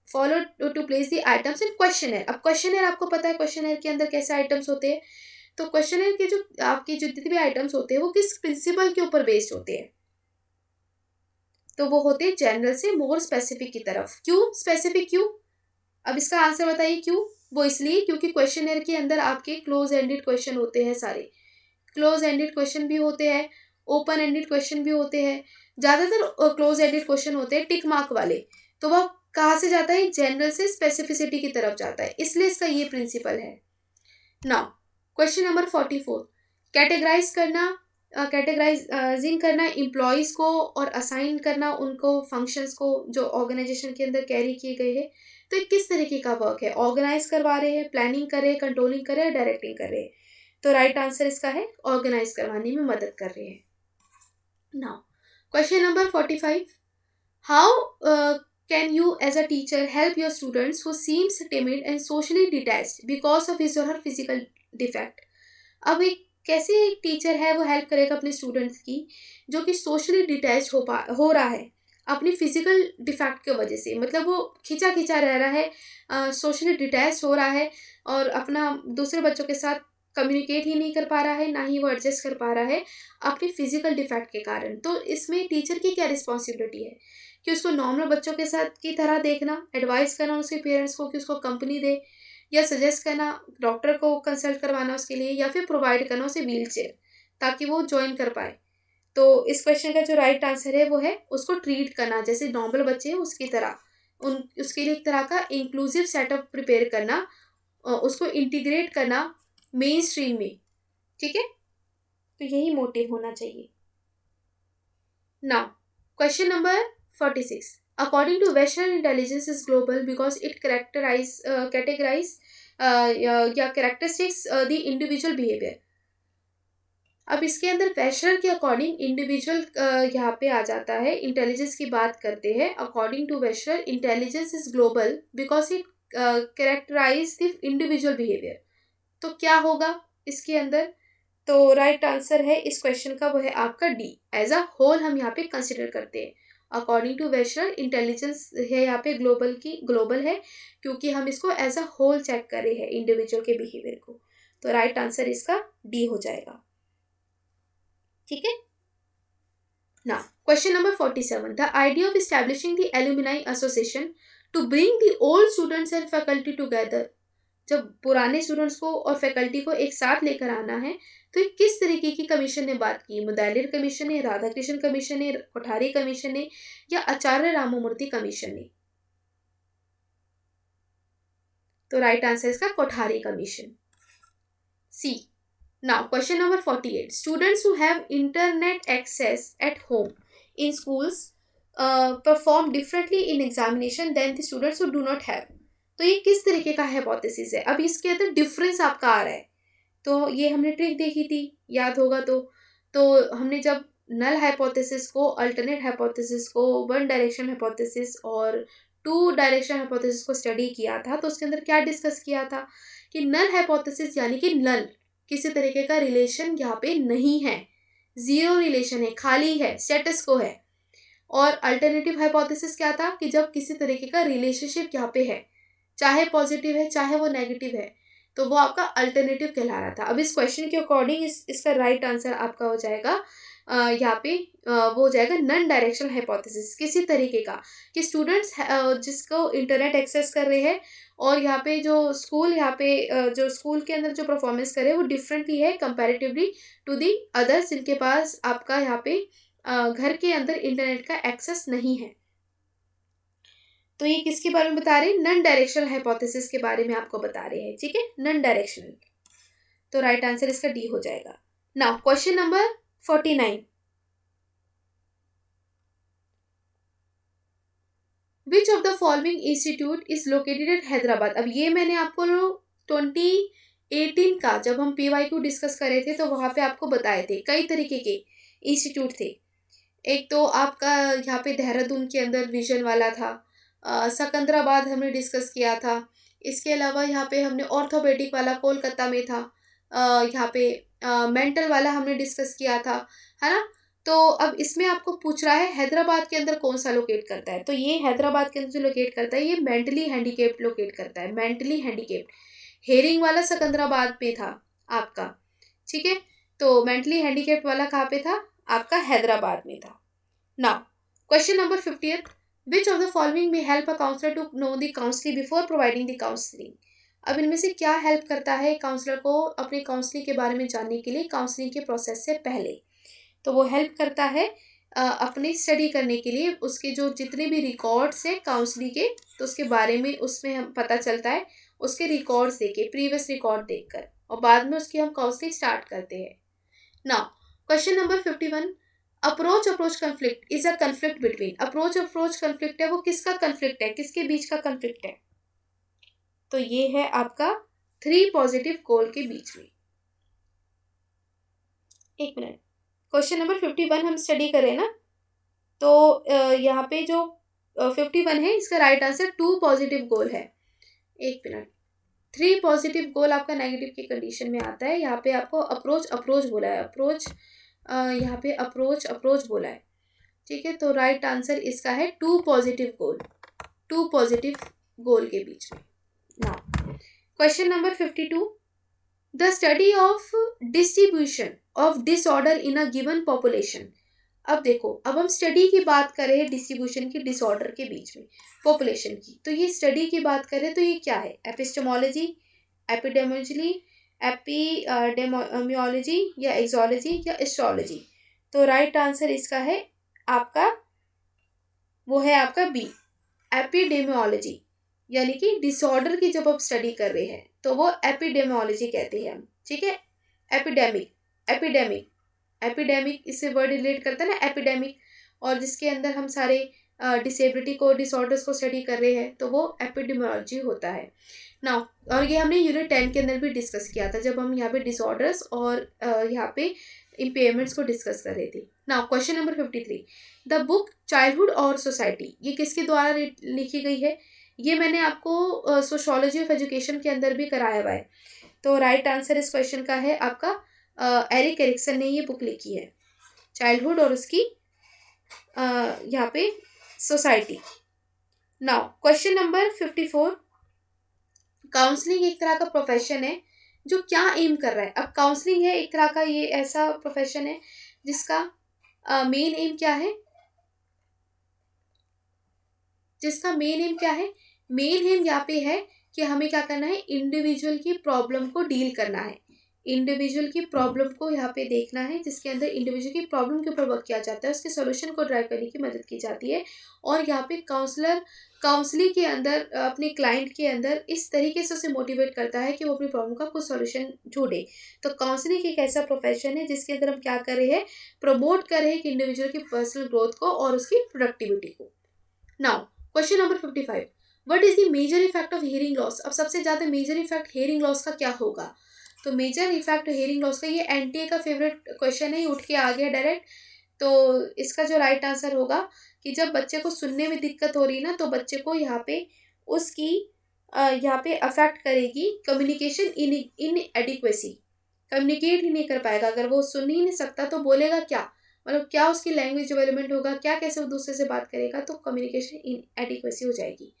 S1: follow to place the items in questionnaire. अब क्वेश्चनर आपको पता है क्वेश्चनर के अंदर कैसे आइटम्स होते हैं, तो क्वेश्चनर के जो आपके जो जितने भी आइटम्स होते हैं वो किस प्रिंसिपल के ऊपर बेस्ड होते हैं, तो वो होते हैं जनरल से मोर स्पेसिफिक की तरफ। क्यों स्पेसिफिक, क्यों? अब इसका आंसर बताइए क्यों। वो इसलिए क्योंकि क्वेश्चनर के अंदर आपके क्लोज एंडेड क्वेश्चन होते हैं, सारे क्लोज एंडेड क्वेश्चन भी होते हैं, ओपन एंडेड क्वेश्चन भी होते हैं। ज़्यादातर क्लोज एंडेड क्वेश्चन होते हैं टिक मार्क वाले, तो वह कहाँ से जाता है, जनरल से स्पेसिफिसिटी की तरफ जाता है, इसलिए इसका ये प्रिंसिपल है। नाउ क्वेश्चन नंबर 44, कैटेगराइज करना, कैटेगराइजिंग करना एम्प्लॉयज़ को और असाइन करना उनको फंक्शंस को जो ऑर्गेनाइजेशन के अंदर कैरी किए गए हैं, तो ये किस तरीके का वर्क है, ऑर्गेनाइज करवा रहे हैं, प्लानिंग कर रहे हैं, कंट्रोलिंग कर रहे हैं, डायरेक्टिंग कर रहे हैं। तो राइट आंसर इसका है ऑर्गेनाइज करवाने में मदद कर रहे हैं। Now question number 45, how can you as a teacher help your students who seems timid and socially detached because of his और हर फिजिकल डिफेक्ट। अब एक कैसे एक टीचर है वो हेल्प करेगा अपने स्टूडेंट्स की जो कि सोशली डिटैच हो रहा है अपनी फिजिकल डिफेक्ट की वजह से, मतलब वो खिंचा खिंचा रह रहा है, सोशली डिटैच हो रहा है और अपना दूसरे बच्चों के साथ कम्युनिकेट ही नहीं कर पा रहा है, ना ही वो एडजस्ट कर पा रहा है अपनी फिजिकल डिफेक्ट के कारण। तो इसमें टीचर की क्या रिस्पॉन्सिबिलिटी है कि उसको नॉर्मल बच्चों के साथ की तरह देखना, एडवाइस करना उसके पेरेंट्स को कि उसको कंपनी दे, या सजेस्ट करना डॉक्टर को कंसल्ट करवाना उसके लिए, या फिर प्रोवाइड करना उसे व्हील चेयर ताकि वो ज्वाइन कर पाए। तो इस क्वेश्चन का जो राइट आंसर है वो है उसको ट्रीट करना जैसे नॉर्मल बच्चे हैं उसकी तरह, उसके लिए एक तरह का इंक्लूसिव सेटअप प्रिपेयर करना, उसको इंटीग्रेट करना मेन स्ट्रीम में। ठीक है, तो यही मोटिव होना चाहिए। Now question number 46, according to Western intelligence is global because it categorize या characteristics the individual behavior। अब इसके अंदर वेस्टर्न के अकॉर्डिंग इंडिविजुअल यहाँ पे आ जाता है, इंटेलिजेंस की बात करते हैं। According to western intelligence is global because it characterize the individual behaviour. तो क्या होगा इसके अंदर, तो राइट आंसर है इस क्वेश्चन का वो है आपका डी, एज अ होल हम यहाँ पे कंसिडर करते हैं। अकॉर्डिंग टू वेस्टर्न इंटेलिजेंस है यहाँ पे ग्लोबल है क्योंकि हम इसको एज अ होल चेक कर रहे हैं इंडिविजुअल के बिहेवियर को, तो राइट आंसर इसका डी हो जाएगा। ठीक है। Now question number 47, the idea of establishing the alumni association to bring the old students and faculty together. जब पुराने स्टूडेंट्स को और फैकल्टी को एक साथ लेकर आना है तो ये किस तरीके की कमीशन ने बात की, मुदालिर कमीशन ने, राधाकृष्ण कमीशन ने, कोठारी कमीशन ने, या आचार्य राममूर्ति कमीशन ने। तो राइट आंसर इसका Kothari commission, C. Now question number 48, students who have internet access at home in schools perform differently in examination than the students who do not have. तो ये किस तरीके का हाइपोथेसिस है, अब इसके अंदर डिफरेंस आपका आ रहा है। तो ये हमने ट्रिक देखी थी, याद होगा तो हमने जब नल हाइपोथेसिस को, अल्टरनेट हाइपोथेसिस को, वन डायरेक्शन हाइपोथेसिस और टू डायरेक्शन हाइपोथेसिस को स्टडी किया था, तो उसके अंदर क्या डिस्कस किया था कि नल हाइपोथेसिस यानी कि नल किसी तरीके का रिलेशन यहाँ पे नहीं है, जीरो रिलेशन है, खाली है, स्टेटस को है। और अल्टरनेटिव हाइपोथेसिस क्या था कि जब किसी तरीके का रिलेशनशिप यहाँ पे है, चाहे पॉजिटिव है चाहे वो नेगेटिव है, तो वो आपका अल्टरनेटिव कहला रहा था। अब इस क्वेश्चन के अकॉर्डिंग इसका राइट आंसर आपका हो जाएगा यहाँ पे वो हो जाएगा नॉन डायरेक्शनल हाइपोथेसिस। किसी तरीके का कि स्टूडेंट्स जिसको इंटरनेट एक्सेस कर रहे हैं और यहाँ पे जो स्कूल यहाँ पे जो स्कूल के अंदर जो परफॉर्मेंस करे वो डिफरेंटली है कंपैरेटिवली टू दी अदर्स जिनके पास आपका यहाँ पे घर के अंदर इंटरनेट का एक्सेस नहीं है। तो ये किसके बारे में बता रहे हैं? नॉन डायरेक्शनल हाइपोथेसिस के बारे में आपको बता रहे हैं, ठीक है, नॉन डायरेक्शनल। तो राइट आंसर इसका डी हो जाएगा। Now question number 49, which of the following institute is located at Hyderabad. अब ये मैंने आपको 2018 का जब हम PYQ डिस्कस कर रहे थे तो वहाँ पे आपको बताए थे कई तरीके के इंस्टीट्यूट थे। एक तो आपका यहाँ पे देहरादून के अंदर विजन वाला था, सिकंदराबाद हमने डिस्कस किया था। इसके अलावा यहाँ पे हमने ऑर्थोपेडिक वाला कोलकाता में था, यहाँ पे मेंटल वाला हमने डिस्कस किया था, है ना। तो अब इसमें आपको पूछ रहा है हैदराबाद के अंदर कौन सा लोकेट करता है। तो ये हैदराबाद के अंदर जो लोकेट करता है ये मेंटली हैंडीकेप्ड लोकेट करता है, मेंटली हैंडीकेप्ड। हेरिंग वाला सिकंदराबाद में था आपका, ठीक है। तो मेंटली हैंडीकेप्ड वाला कहाँ पे था? आपका हैदराबाद में था। Now question number 50th, which of the following में help a counsellor to know the counselling before providing the counselling. अब इनमें से क्या हेल्प करता है काउंसलर को अपने काउंसलिंग के बारे में जानने के लिए काउंसलिंग के प्रोसेस से पहले? तो वो हेल्प करता है अपनी स्टडी करने के लिए, उसके जो जितने भी रिकॉर्ड्स हैं काउंसलिंग के तो उसके बारे में उसमें हम पता चलता है, उसके रिकॉर्ड्स देखे, प्रीवियस रिकॉर्ड देखकर, और बाद में उसकी हम काउंसलिंग स्टार्ट करते हैं। Now question number 51, approach conflict is a conflict between. Approach conflict है वो किसका कन्फ्लिक्ट है, किसके बीच का कन्फ्लिक्ट है? तो ये है आपका 3 पॉजिटिव गोल के बीच में। एक मिनट, क्वेश्चन नंबर 51 हम स्टडी करें ना, तो यहाँ पे जो 51 है इसका राइट आंसर 2 पॉजिटिव गोल है। एक मिनट, 3 पॉजिटिव गोल आपका नेगेटिव की कंडीशन में आता है। यहाँ पे आपको अप्रोच बोला है, यहाँ पे अप्रोच बोला है, ठीक है। तो राइट आंसर इसका है 2 पॉजिटिव गोल, 2 पॉजिटिव गोल के बीच में। Now question number 52, the study of distribution of disorder in a given population. अब देखो, अब हम स्टडी की बात करें डिस्ट्रीब्यूशन की डिसऑर्डर के बीच में पॉपुलेशन की, तो ये स्टडी की बात करें तो ये क्या है? एपिस्टेमोलॉजी, एपिडेमोलॉजी, एपिडेमियोलॉजी या एक्सोलॉजी या एस्ट्रोलॉजी। तो राइट आंसर इसका है आपका वो है आपका बी, एपिडेमियोलॉजी। यानी कि डिसऑर्डर की जब आप स्टडी कर रहे हैं तो वो एपिडेमियोलॉजी कहते हैं हम, ठीक है। एपिडेमिक इससे वर्ड रिलेट करता है ना, एपिडेमिक, और जिसके अंदर हम सारे डिसेबिलिटी को, डिसऑर्डर्स को स्टडी कर रहे हैं तो वो एपिडेमियोलॉजी होता है। नाउ और ये हमने यूनिट 10 के अंदर भी डिस्कस किया था जब हम यहाँ पे डिसऑर्डर्स और यहाँ पे इम्पेयरमेंट्स को डिस्कस कर रहे थे। Now question number 53, the book childhood और सोसाइटी ये किसके द्वारा लिखी गई है? ये मैंने आपको सोशोलॉजी ऑफ एजुकेशन के अंदर भी कराया हुआ है। तो राइट आंसर इस क्वेश्चन का है आपका एरिक एरिक्सन ने ये बुक लिखी है, चाइल्डहुड और उसकी यहाँ पे society. Now question number 54, counselling एक तरह का प्रोफेशन है जो क्या एम कर रहा है? अब काउंसलिंग है एक तरह का, ये ऐसा प्रोफेशन है जिसका मेन एम क्या है? मेन एम यहाँ पे है कि हमें क्या करना है, इंडिविजुअल की प्रॉब्लम को डील करना है, इंडिविजुअल की प्रॉब्लम को यहाँ पे देखना है, जिसके अंदर इंडिविजुअल की प्रॉब्लम के ऊपर वर्क किया जाता है, उसके सॉल्यूशन को ड्राइव करने की मदद की जाती है। और यहाँ पे काउंसलर काउंसलिंग के अंदर अपने क्लाइंट के अंदर इस तरीके से उसे मोटिवेट करता है कि वो अपनी प्रॉब्लम का कुछ सॉल्यूशन ढूंढे। तो काउंसलिंग एक ऐसा प्रोफेशन है जिसके अंदर हम क्या कर रहे हैं, प्रमोट कर रहे हैं कि इंडिविजुअल की पर्सनल ग्रोथ को और उसकी प्रोडक्टिविटी को। Now question number 55, what is the major effect of hearing loss. अब सबसे ज़्यादा मेजर इफेक्ट हियरिंग लॉस का क्या होगा? तो मेजर इफेक्ट हियरिंग लॉस का, ये एनटीए का फेवरेट क्वेश्चन है, ये उठ के आ गया डायरेक्ट। तो इसका जो राइट आंसर होगा कि जब बच्चे को सुनने में दिक्कत हो रही है ना, तो बच्चे को यहाँ पे उसकी यहाँ पे अफेक्ट करेगी कम्युनिकेशन इन एडिक्वेसी, कम्युनिकेट ही नहीं कर पाएगा। अगर वो सुन ही नहीं सकता तो बोलेगा क्या, मतलब क्या उसकी लैंग्वेज डेवलपमेंट होगा, क्या कैसे वो दूसरे से बात करेगा, तो कम्युनिकेशन इन एडिक्वेसी हो जाएगी।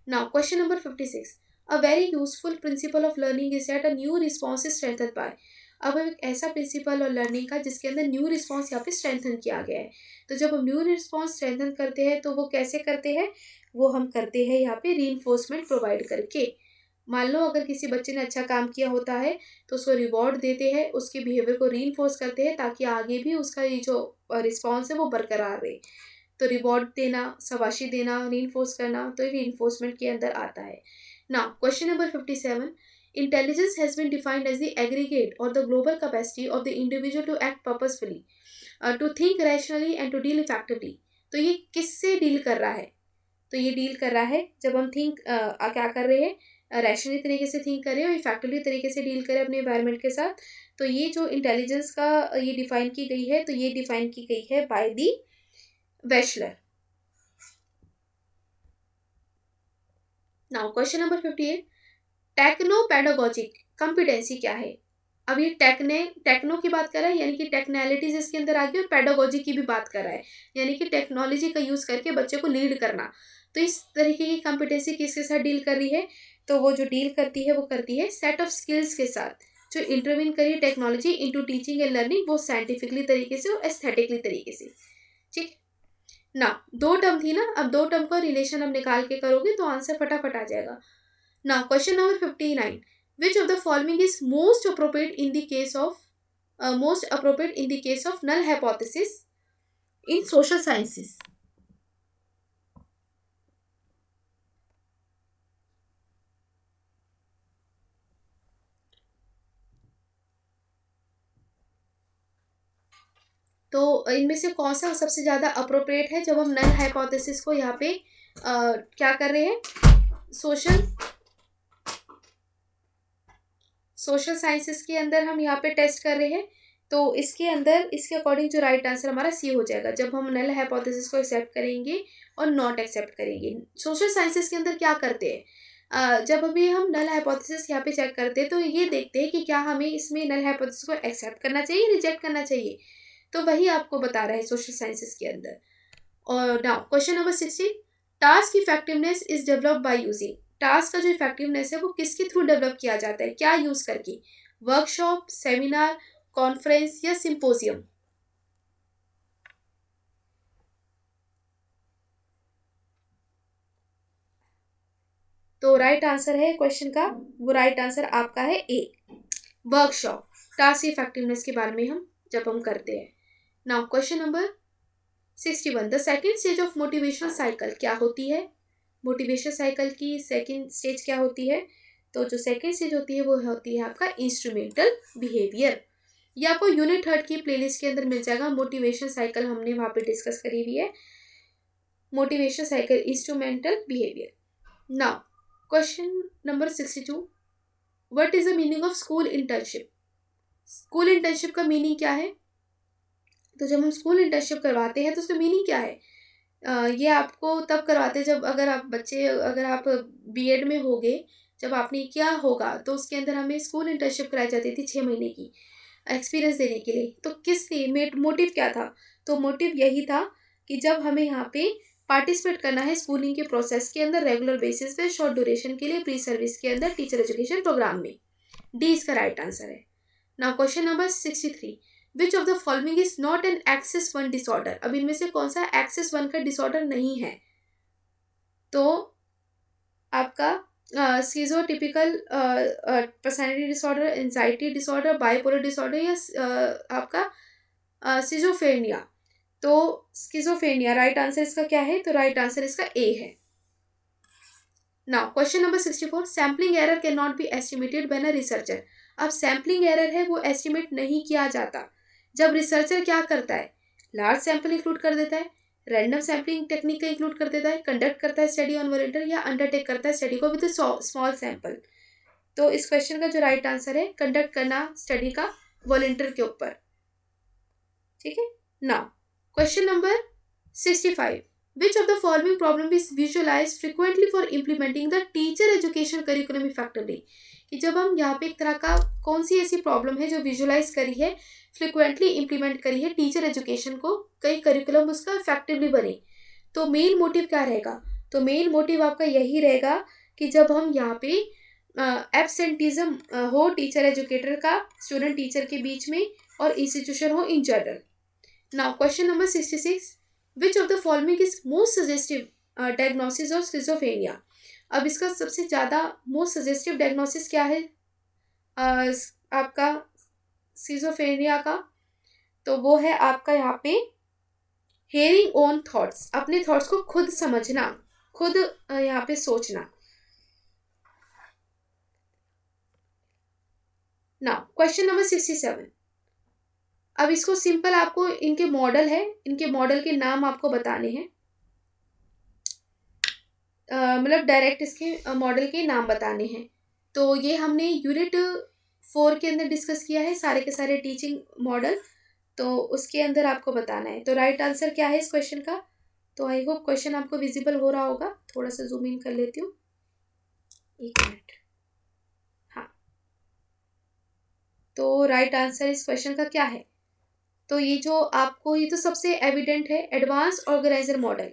S1: Now question number 56, a very useful principle of learning is that a new response is strengthened by। अब एक ऐसा प्रिंसिपल और लर्निंग का जिसके अंदर न्यू रिस्पॉन्स यहाँ पे स्ट्रेंथन किया गया है। तो जब हम न्यू रिस्पॉन्स स्ट्रेंथन करते हैं तो वो कैसे करते हैं, वो हम करते हैं यहाँ पे रीइंफोर्समेंट प्रोवाइड करके। मान लो अगर किसी बच्चे ने अच्छा काम किया होता है तो उसको रिवॉर्ड देते हैं, उसके बिहेवियर को रीइंफोर्स करते हैं ताकि आगे भी उसका ये जो रिस्पॉन्स है वो बरकरार रहे। तो रिवॉर्ड देना, शाबाशी देना, रीइंफोर्स करना, तो ये रीइंफोर्समेंट के अंदर आता है। Now question number 57, intelligence has been defined as the aggregate और the global capacity of the individual to act purposefully, to think rationally and to deal effectively. तो ये किससे डील कर रहा है, तो ये डील कर रहा है जब हम क्या कर रहे हैं, रैशनली तरीके से थिंक करें और इफेक्टिवली तरीके से डील करें अपने एनवायरनमेंट के साथ। तो ये जो इंटेलिजेंस का ये डिफाइन की गई है, तो ये डिफाइन की गई है by the Wechsler. Now question number 58, techno pedagogic competency क्या है। अब ये टेक्नो की बात कर रहा है, यानी कि टेक्नैलिटीज इसके अंदर आ गई, और पेडागोजी की भी बात कर रहा है, यानी कि टेक्नोलॉजी का यूज करके बच्चे को लीड करना। तो इस तरीके की कॉम्पिटेंसी किसके साथ डील कर रही है, तो वो जो डील करती है वो करती है सेट ऑफ स्किल्स के साथ, जो इंटरवीन करी technology into teaching and learning, वो साइंटिफिकली तरीके से और एस्थेटिकली तरीके से। ठीक ना, दो टर्म थी ना, अब दो टर्म का रिलेशन अब निकाल के करोगे तो आंसर फटाफट आ जाएगा। Now question number 59, which of the following is most appropriate in the case of null hypothesis in social sciences। तो इनमें से कौन सा सबसे ज़्यादा अप्रोप्रिएट है जब हम नल हाइपोथेसिस को यहाँ पे क्या कर रहे हैं, सोशल साइंसेस के अंदर हम यहाँ पे टेस्ट कर रहे हैं। तो इसके अंदर इसके अकॉर्डिंग जो राइट आंसर हमारा सी हो जाएगा, जब हम नल हाइपोथेसिस को एक्सेप्ट करेंगे और नॉट एक्सेप्ट करेंगे। सोशल साइंसेस के अंदर क्या करते हैं, जब अभी हम नल हाइपोथेसिस यहाँ पे चेक करते हैं तो ये देखते हैं कि क्या हमें इसमें नल हाइपोथेसिस को एक्सेप्ट करना चाहिए, रिजेक्ट करना चाहिए। तो वही आपको बता रहा है सोशल साइंसेस के अंदर। और now question number 60, task effectiveness is developed by using. Task का जो इफेक्टिवनेस है वो किसके थ्रू डेवलप किया जाता है, क्या यूज करके, वर्कशॉप, सेमिनार, कॉन्फ्रेंस या सिंपोजियम। तो राइट आंसर है क्वेश्चन का, वो राइट आंसर आपका है ए, वर्कशॉप। टास्क इफेक्टिवनेस के बारे में हम जब हम करते हैं। Now question number 61, the second stage of motivational cycle क्या होती है। मोटिवेशन साइकिल की सेकेंड स्टेज क्या होती है, तो जो सेकेंड स्टेज होती है वो होती है आपका इंस्ट्रूमेंटल बिहेवियर। ये आपको यूनिट 3 की प्लेलिस्ट के अंदर मिल जाएगा, मोटिवेशन साइकिल हमने वहाँ पे डिस्कस करी हुई है, motivation cycle instrumental behaviour. Now question number 62, what is the meaning of school internship. School internship का मीनिंग क्या है, तो जब हम स्कूल इंटर्नशिप करवाते हैं तो उसका मीनिंग क्या है, ये आपको तब करवाते हैं जब अगर आप बीएड में होगे, जब आपने किया होगा तो उसके अंदर हमें स्कूल इंटर्नशिप कराई जाती थी 6 महीने की एक्सपीरियंस देने के लिए। तो किस लिए मोटिव क्या था, तो मोटिव यही था कि जब हमें यहाँ पे पार्टिसिपेट करना है स्कूलिंग के प्रोसेस के अंदर रेगुलर बेसिस पे शॉर्ट ड्यूरेशन के लिए प्री सर्विस के अंदर टीचर एजुकेशन प्रोग्राम में। डी इसका राइट आंसर है। Now question number 63, which of the following is not an axis 1 disorder. अब इनमें से कौन सा एक्सिस 1 का डिसऑर्डर नहीं है, तो आपका schizotypal personality disorder, anxiety disorder, bipolar disorder या आपका सिजोफ्रेनिया। तो स्किज़ोफ्रेनिया राइट आंसर इसका क्या है, तो राइट आंसर इसका ए है। Now question number 64, sampling error can not be estimated when a researcher. अब सैम्पलिंग एरर है वो एस्टिमेट नहीं किया जाता जब रिसर्चर क्या करता है, लार्ज सैंपल इंक्लूड कर देता है, रैंडम सैम्पलिंग टेक्निक का इंक्लूड कर देता है, कंडक्ट करता है स्टडी ऑन वॉलंटियर, या अंडरटेक करता है स्टडी को विद स्मॉल सैंपल। तो इस क्वेश्चन का जो राइट आंसर है कंडक्ट करना स्टडी का वॉलंटियर के ऊपर। ठीक है। Now question number 65, which of the following problem is visualize frequently for implementing the teacher education curriculum effectively. कि जब हम यहाँ पे एक तरह का कौन सी ऐसी प्रॉब्लम है जो विजुअलाइज करी है, फ्रिक्वेंटली इम्प्लीमेंट करी है टीचर एजुकेशन को, कई करिकुलम उसका इफेक्टिवली बने। तो मेन मोटिव क्या रहेगा, तो मेन मोटिव आपका यही रहेगा कि जब हम यहाँ पे एब्सेंटिज्म हो टीचर एजुकेटर का, स्टूडेंट टीचर के बीच में, और इंस्टीट्यूशन हो in general. Now question number 66, which of the following is most suggestive diagnosis of schizophrenia. अब इसका सबसे ज़्यादा मोस्ट सजेस्टिव डायग्नोसिस क्या है आपका स्किज़ोफ्रेनिया का? तो वो है आपका यहाँ पे हेयरिंग ओन थॉट्स, अपने थॉट्स को खुद समझना, खुद यहाँ पे सोचना. नाउ क्वेश्चन नंबर 67, अब इसको सिंपल आपको इनके मॉडल है, इनके मॉडल के नाम आपको बताने हैं, मतलब डायरेक्ट इसके मॉडल के नाम बताने हैं. तो ये हमने यूनिट 4 के अंदर डिस्कस किया है सारे के सारे टीचिंग मॉडल, तो उसके अंदर आपको बताना है. तो राइट आंसर क्या है इस क्वेश्चन का? तो आई होप क्वेश्चन आपको विजिबल हो रहा होगा. थोड़ा सा जूम इन कर लेती हूँ, एक मिनट. हाँ, तो राइट आंसर इस क्वेश्चन का क्या है? तो ये जो आपको, ये तो सबसे एविडेंट है, एडवांस ऑर्गेनाइजर मॉडल.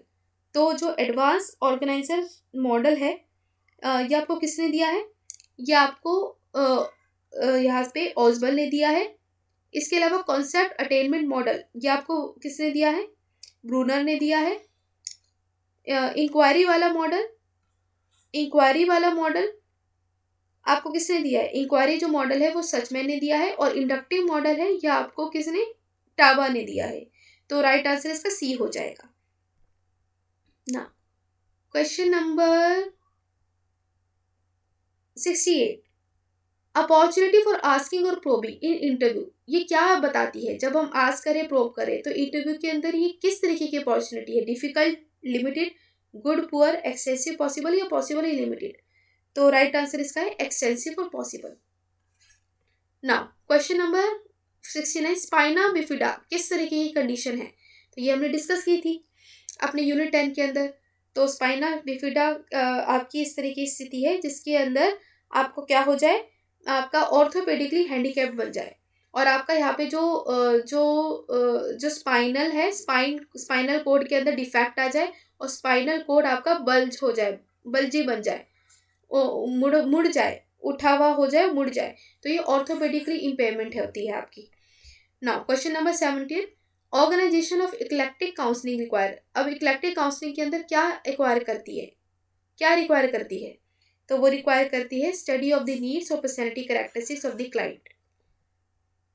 S1: तो जो एडवांस ऑर्गेनाइजर मॉडल है ये आपको किसने दिया है? ये आपको यहाँ पे ऑसबर्न ने दिया है. इसके अलावा कॉन्सेप्ट अटेनमेंट मॉडल ये आपको किसने दिया है? ब्रूनर ने दिया है. इंक्वायरी वाला मॉडल आपको किसने दिया है? इंक्वायरी जो मॉडल है वो सचमैन ने दिया है, और इंडक्टिव मॉडल है यह आपको किसने? टाबा ने दिया है. तो राइट आंसर इसका सी हो जाएगा ना. Question number 68, opportunity for asking और प्रोबिंग इन इंटरव्यू. ये क्या बताती है? जब हम आस्क करें, प्रोब करें, तो इंटरव्यू के अंदर ये किस तरीके की अपॉर्चुनिटी है? Difficult, limited, good, poor, extensive, possible, या पॉसिबल ही लिमिटेड. तो राइट आंसर इसका है एक्सटेंसिव और possible. Now question number 69, spina bifida किस तरीके की कंडीशन है? तो ये हमने डिस्कस की थी अपने यूनिट 10 के अंदर. तो स्पाइना बिफिडा आपकी इस तरीके की स्थिति है जिसके अंदर आपको क्या हो जाए? आपका ऑर्थोपेडिकली हैंडीकैप्ड बन जाए, और आपका यहाँ पे जो स्पाइनल है, स्पाइनल कोड के अंदर डिफेक्ट आ जाए, और स्पाइनल कोड आपका बल्ज हो जाए, बल्जी बन जाए, मुड़ जाए, उठा हुआ हो जाए, मुड़ जाए. तो ये ऑर्थोपेडिकली इम्पेयरमेंट होती है आपकी. Now question number 17, organization of eclectic counselling require. अब इक्लेक्टिक काउंसलिंग के अंदर क्या रिक्वायर करती है? तो वो रिक्वायर करती है स्टडी ऑफ द नीड्स और personality characteristics of the client.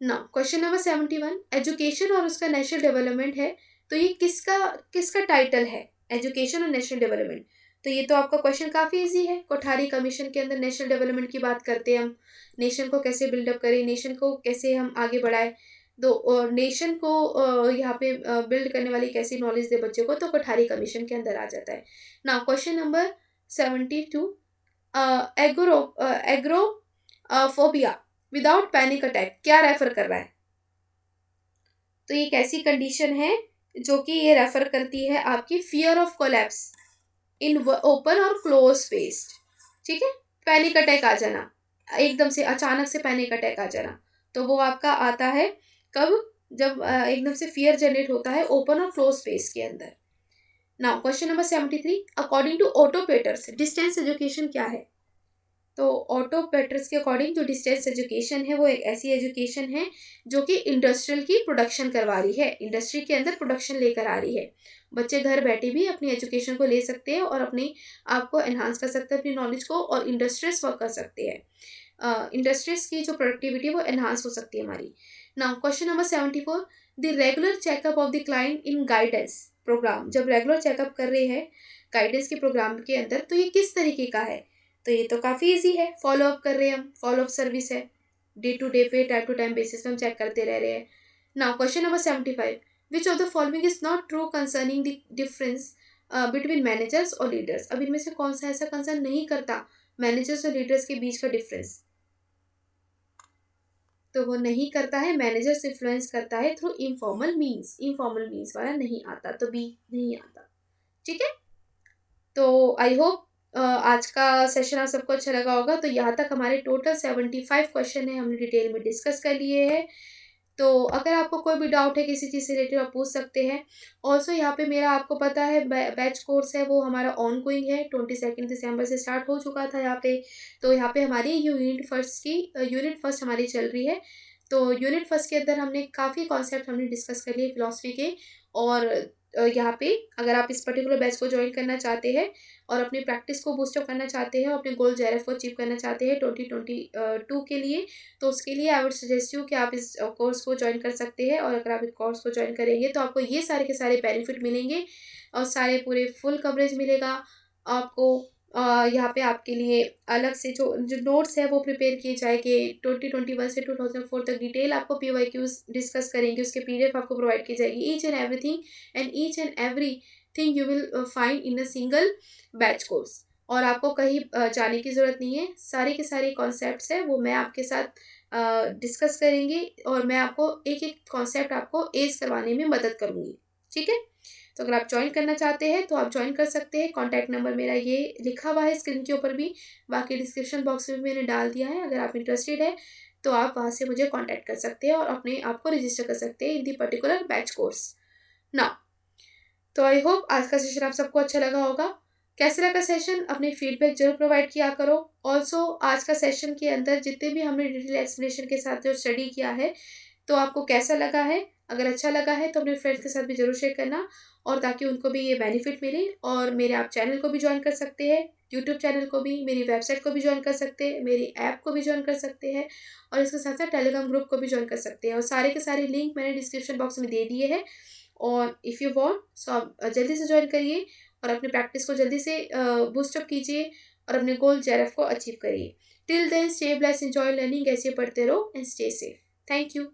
S1: Now question number 71, education और उसका नेशनल डेवलपमेंट है. तो ये किसका टाइटल है? एजुकेशन और नेशनल डेवलपमेंट. तो ये तो आपका क्वेश्चन काफ़ी इजी है. कोठारी कमीशन के अंदर नेशनल डेवलपमेंट की बात करते हैं हम, नेशन को कैसे बिल्डअप करें, नेशन को कैसे हम आगे बढ़ाएं, तो नेशन को यहाँ पे बिल्ड करने वाली कैसी नॉलेज दे बच्चों को, तो कोठारी कमीशन के अंदर आ जाता है. Now question number 72, agoraphobia without panic attack क्या रेफर कर रहा है? तो ये एक ऐसी कंडीशन है जो कि ये रेफर करती है आपकी fear of collapse in open और क्लोज स्पेस. ठीक है, पैनिक अटैक आ जाना, एकदम से अचानक से पैनिक अटैक आ जाना, तो वो आपका आता है कब? जब एकदम से फियर जनरेट होता है ओपन और क्लोज स्पेस के अंदर. Now question number 73, according to Otto Peters distance education क्या है? तो ऑटो पेटर्स के अकॉर्डिंग जो डिस्टेंस एजुकेशन है वो एक ऐसी एजुकेशन है जो कि इंडस्ट्रियल की प्रोडक्शन करवा रही है, इंडस्ट्री के अंदर प्रोडक्शन लेकर आ रही है. बच्चे घर बैठे भी अपनी एजुकेशन को ले सकते हैं और अपनी आप को एनहांस कर सकते हैं अपनी नॉलेज को, और इंडस्ट्रीज वर्क कर सकते हैं. इंडस्ट्रीज की जो प्रोडक्टिविटी वो एनहांस हो सकती है हमारी. Now question number 74, the regular checkup of the client in guidance program. जब रेगुलर चेकअप कर रहे हैं गाइडेंस के प्रोग्राम के अंदर, तो ये किस तरीके का है? तो ये तो काफ़ी इजी है, फॉलोअप कर रहे हैं हम, फॉलोअप सर्विस है, डे टू डे पे, टाइम टू टाइम बेसिस पे हम चेक करते रह रहे हैं. Now question number 75, which of the following is not true concerning the difference between managers और लीडर्स. अब इनमें से कौन सा ऐसा कंसर्न नहीं करता मैनेजर्स और लीडर्स के बीच का डिफरेंस? तो वो नहीं करता है, मैनेजर्स इन्फ्लुएंस करता है थ्रू इनफॉर्मल मीन्स वाला नहीं आता, तो बी नहीं आता. ठीक है, तो आई होप आज का सेशन आप सबको अच्छा लगा होगा. तो यहाँ तक हमारे टोटल 75 क्वेश्चन है, हमने डिटेल में डिस्कस कर लिए हैं. तो अगर आपको कोई भी डाउट है किसी चीज़ से रिलेटेड आप पूछ सकते हैं। ऑल्सो यहाँ पे मेरा आपको पता है बैच कोर्स है वो हमारा ऑन गोइंग है, 22 दिसंबर से स्टार्ट हो चुका था यहाँ पे। तो यहाँ पे हमारी यूनिट फर्स्ट हमारी चल रही है। तो यूनिट फर्स्ट के अंदर हमने काफ़ी कॉन्सेप्ट हमने डिस्कस कर लिए फिलॉसफी के। और यहाँ पे अगर आप इस पर्टिकुलर बैच को ज्वाइन करना चाहते हैं और अपनी प्रैक्टिस को बूस्टअप करना चाहते हैं, अपने गोल जेआरएफ को अचीव करना चाहते हैं 2022 के लिए, तो उसके लिए आई वुड सजेस्ट यू कि आप इस कोर्स को ज्वाइन कर सकते हैं। और अगर आप इस कोर्स को ज्वाइन करेंगे तो आपको ये सारे के सारे बेनिफिट मिलेंगे और सारे पूरे फुल कवरेज मिलेगा आपको। यहाँ पे आपके लिए अलग से जो जो नोट्स है वो प्रिपेयर किए जाएंगे। 2021 से 2004 तक डिटेल आपको PYQs डिस्कस करेंगे, उसके PDF आपको प्रोवाइड की जाएगी। Each and every thing you will find in a single batch course. और आपको कहीं जाने की ज़रूरत नहीं है, सारे के सारे कॉन्सेप्ट्स है वो मैं आपके साथ डिस्कस करेंगे और मैं आपको एक एक कॉन्सेप्ट आपको एज करवाने में मदद करूँगी। ठीक है, तो अगर आप ज्वाइन करना चाहते हैं तो आप ज्वाइन कर सकते हैं। कॉन्टैक्ट नंबर मेरा ये लिखा हुआ है स्क्रीन के ऊपर भी, बाकी डिस्क्रिप्शन बॉक्स में भी मैंने डाल दिया है। अगर आप इंटरेस्टेड है तो आप वहाँ से मुझे कॉन्टैक्ट कर सकते हैं और अपने आप को रजिस्टर कर सकते हैं इन दी पर्टिकुलर बैच कोर्स ना। तो आई होप आज का सेशन आप सबको अच्छा लगा होगा। कैसे लगा सेशन, अपने फीडबैक जरूर प्रोवाइड किया करो। ऑल्सो आज का सेशन के अंदर जितने भी हमने डिटेल एक्सप्लेनेशन के साथ जो स्टडी किया है तो आपको कैसा लगा है, अगर अच्छा लगा है तो अपने फ्रेंड्स के साथ भी ज़रूर शेयर करना और ताकि उनको भी ये बेनिफिट मिले। और मेरे आप चैनल को भी ज्वाइन कर सकते हैं, यूट्यूब चैनल को भी, मेरी वेबसाइट को भी ज्वाइन कर सकते हैं, मेरी ऐप को भी ज्वाइन कर सकते हैं और इसके साथ साथ टेलीग्राम ग्रुप को भी ज्वाइन कर सकते हैं। और सारे के सारे लिंक मैंने डिस्क्रिप्शन बॉक्स में दे दिए हैं। और इफ़ यू वांट सो आप जल्दी से ज्वाइन करिए और अपनी प्रैक्टिस को जल्दी से बूस्टअप कीजिए और अपने गोल जेआरएफ को अचीव करिए। Till then stay blessed, enjoy learning, ऐसे पढ़ते रहो and stay safe. Thank you.